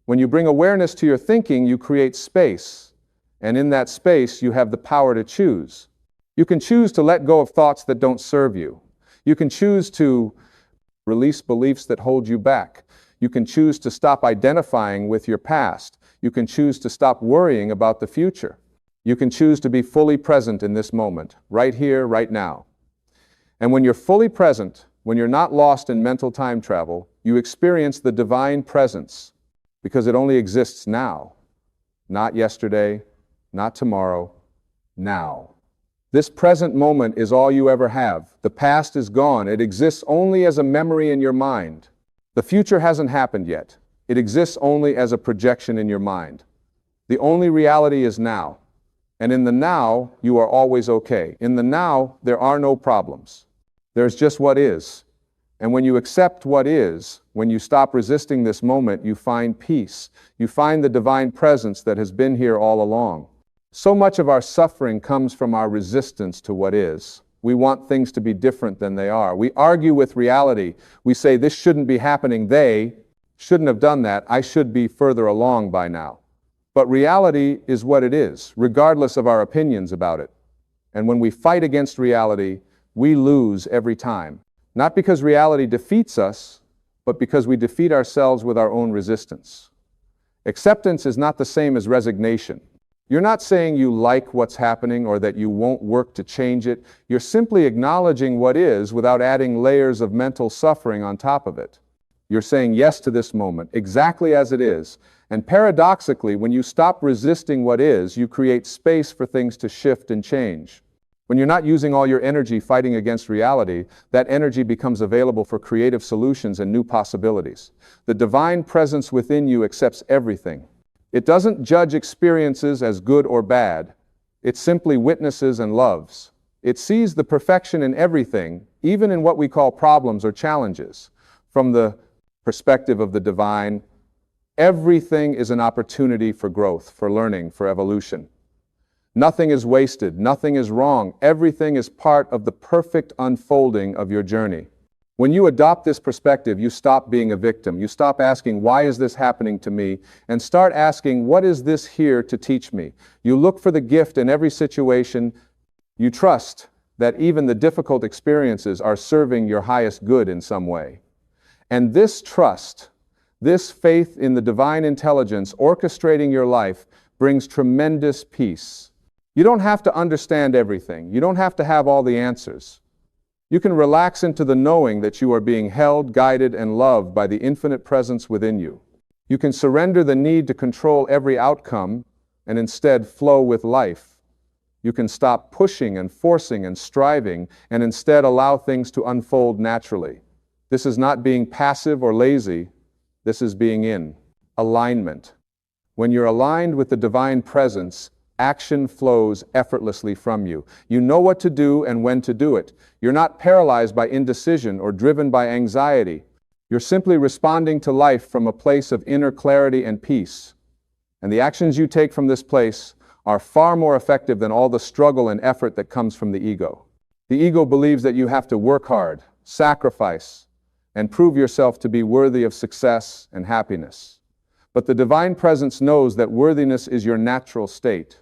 When you bring awareness to your thinking, you create space. And in that space, you have the power to choose. You can choose to let go of thoughts that don't serve you. You can choose to release beliefs that hold you back. You can choose to stop identifying with your past. You can choose to stop worrying about the future. You can choose to be fully present in this moment, right here, right now. And when you're fully present, when you're not lost in mental time travel, you experience the divine presence because it only exists now, not yesterday, not tomorrow, now. This present moment is all you ever have. The past is gone. It exists only as a memory in your mind. The future hasn't happened yet. It exists only as a projection in your mind. The only reality is now. And in the now, you are always okay. In the now, there are no problems. There's just what is. And when you accept what is, when you stop resisting this moment, you find peace. You find the divine presence that has been here all along. So much of our suffering comes from our resistance to what is. We want things to be different than they are. We argue with reality. We say, this shouldn't be happening. They shouldn't have done that. I should be further along by now. But reality is what it is, regardless of our opinions about it. And when we fight against reality, we lose every time. Not because reality defeats us, but because we defeat ourselves with our own resistance. Acceptance is not the same as resignation. You're not saying you like what's happening or that you won't work to change it. You're simply acknowledging what is without adding layers of mental suffering on top of it. You're saying yes to this moment, exactly as it is. And paradoxically, when you stop resisting what is, you create space for things to shift and change. When you're not using all your energy fighting against reality, that energy becomes available for creative solutions and new possibilities. The divine presence within you accepts everything. It doesn't judge experiences as good or bad. It simply witnesses and loves. It sees the perfection in everything, even in what we call problems or challenges. From the perspective of the divine, everything is an opportunity for growth, for learning, for evolution. Nothing is wasted. Nothing is wrong. Everything is part of the perfect unfolding of your journey. When you adopt this perspective, you stop being a victim. You stop asking, why is this happening to me? And start asking, what is this here to teach me? You look for the gift in every situation. You trust that even the difficult experiences are serving your highest good in some way. And this trust, this faith in the divine intelligence orchestrating your life brings tremendous peace. You don't have to understand everything. You don't have to have all the answers. You can relax into the knowing that you are being held, guided, and loved by the infinite presence within you. You can surrender the need to control every outcome and instead flow with life. You can stop pushing and forcing and striving and instead allow things to unfold naturally. This is not being passive or lazy. This is being in alignment. When you're aligned with the divine presence, action flows effortlessly from you. You know what to do and when to do it. You're not paralyzed by indecision or driven by anxiety. You're simply responding to life from a place of inner clarity and peace. And the actions you take from this place are far more effective than all the struggle and effort that comes from the ego. The ego believes that you have to work hard, sacrifice, and prove yourself to be worthy of success and happiness. But the divine presence knows that worthiness is your natural state.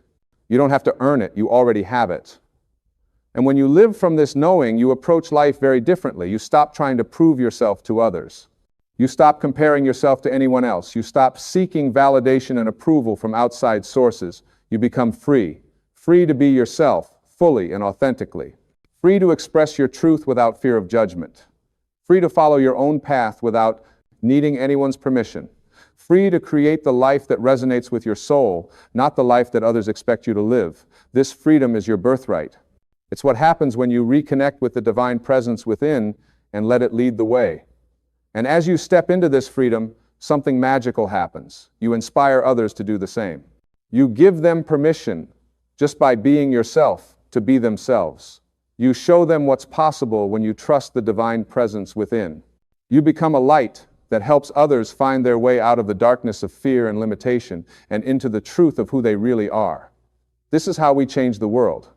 You don't have to earn it, you already have it. And when you live from this knowing, you approach life very differently. You stop trying to prove yourself to others. You stop comparing yourself to anyone else. You stop seeking validation and approval from outside sources. You become free. Free to be yourself, fully and authentically. Free to express your truth without fear of judgment. Free to follow your own path without needing anyone's permission. Free to create the life that resonates with your soul, not the life that others expect you to live. This freedom is your birthright. It's what happens when you reconnect with the divine presence within and let it lead the way. And as you step into this freedom, something magical happens. You inspire others to do the same. You give them permission, just by being yourself, to be themselves. You show them what's possible when you trust the divine presence within. You become a light that helps others find their way out of the darkness of fear and limitation and into the truth of who they really are. This is how we change the world.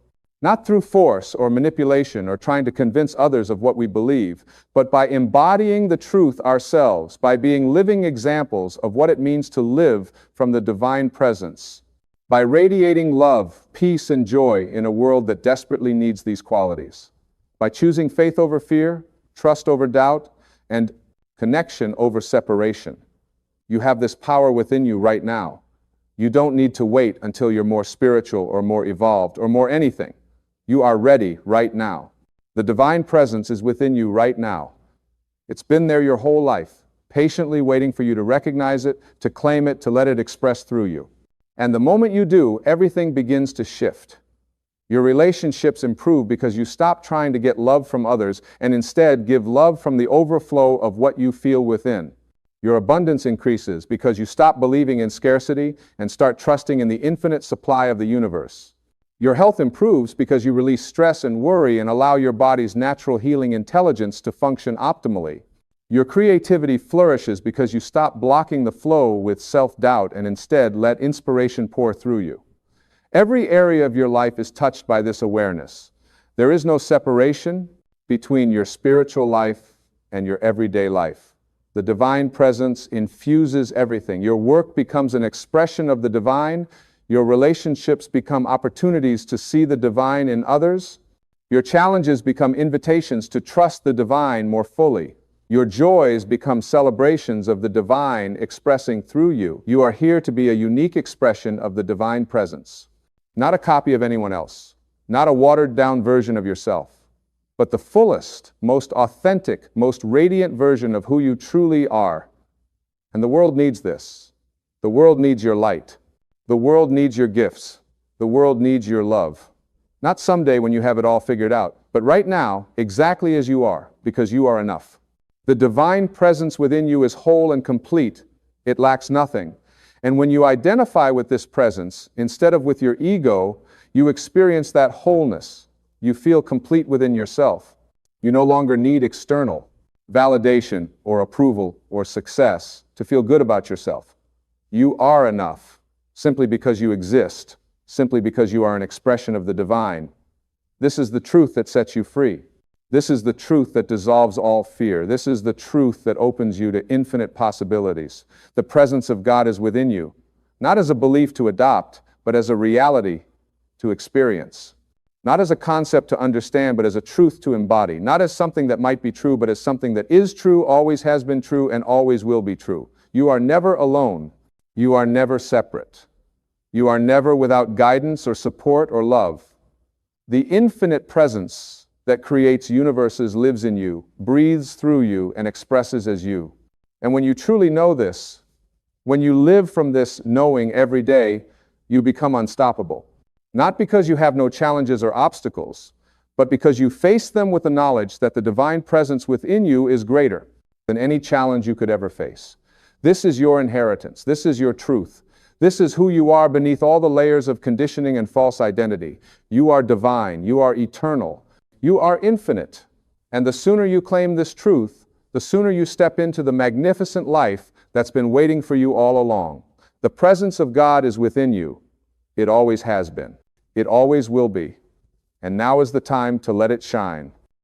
Not through force or manipulation or trying to convince others of what we believe, but by embodying the truth ourselves, by being living examples of what it means to live from the divine presence, by radiating love, peace, and joy in a world that desperately needs these qualities, by choosing faith over fear, trust over doubt, and connection over separation. You have this power within you right now. You don't need to wait until you're more spiritual or more evolved or more anything. You are ready right now. The divine presence is within you right now. It's been there your whole life, patiently waiting for you to recognize it, to claim it, to let it express through you. And the moment you do, everything begins to shift. Your relationships improve because you stop trying to get love from others and instead give love from the overflow of what you feel within. Your abundance increases because you stop believing in scarcity and start trusting in the infinite supply of the universe. Your health improves because you release stress and worry and allow your body's natural healing intelligence to function optimally. Your creativity flourishes because you stop blocking the flow with self-doubt and instead let inspiration pour through you. Every area of your life is touched by this awareness. There is no separation between your spiritual life and your everyday life. The divine presence infuses everything. Your work becomes an expression of the divine. Your relationships become opportunities to see the divine in others. Your challenges become invitations to trust the divine more fully. Your joys become celebrations of the divine expressing through you. You are here to be a unique expression of the divine presence. Not a copy of anyone else. Not a watered-down version of yourself. But the fullest, most authentic, most radiant version of who you truly are. And the world needs this. The world needs your light. The world needs your gifts. The world needs your love. Not someday when you have it all figured out, but right now, exactly as you are, because you are enough. The divine presence within you is whole and complete. It lacks nothing. And when you identify with this presence, instead of with your ego, you experience that wholeness. You feel complete within yourself. You no longer need external validation or approval or success to feel good about yourself. You are enough. Simply because you exist, simply because you are an expression of the divine. This is the truth that sets you free. This is the truth that dissolves all fear. This is the truth that opens you to infinite possibilities. The presence of God is within you, not as a belief to adopt, but as a reality to experience. Not as a concept to understand, but as a truth to embody. Not as something that might be true, but as something that is true, always has been true, and always will be true. You are never alone. You are never separate. You are never without guidance or support or love. The infinite presence that creates universes lives in you, breathes through you, and expresses as you. And when you truly know this, when you live from this knowing every day, you become unstoppable. Not because you have no challenges or obstacles, but because you face them with the knowledge that the divine presence within you is greater than any challenge you could ever face. This is your inheritance. This is your truth. This is who you are beneath all the layers of conditioning and false identity. You are divine. You are eternal. You are infinite. And the sooner you claim this truth, the sooner you step into the magnificent life that's been waiting for you all along. The presence of God is within you. It always has been. It always will be. And now is the time to let it shine.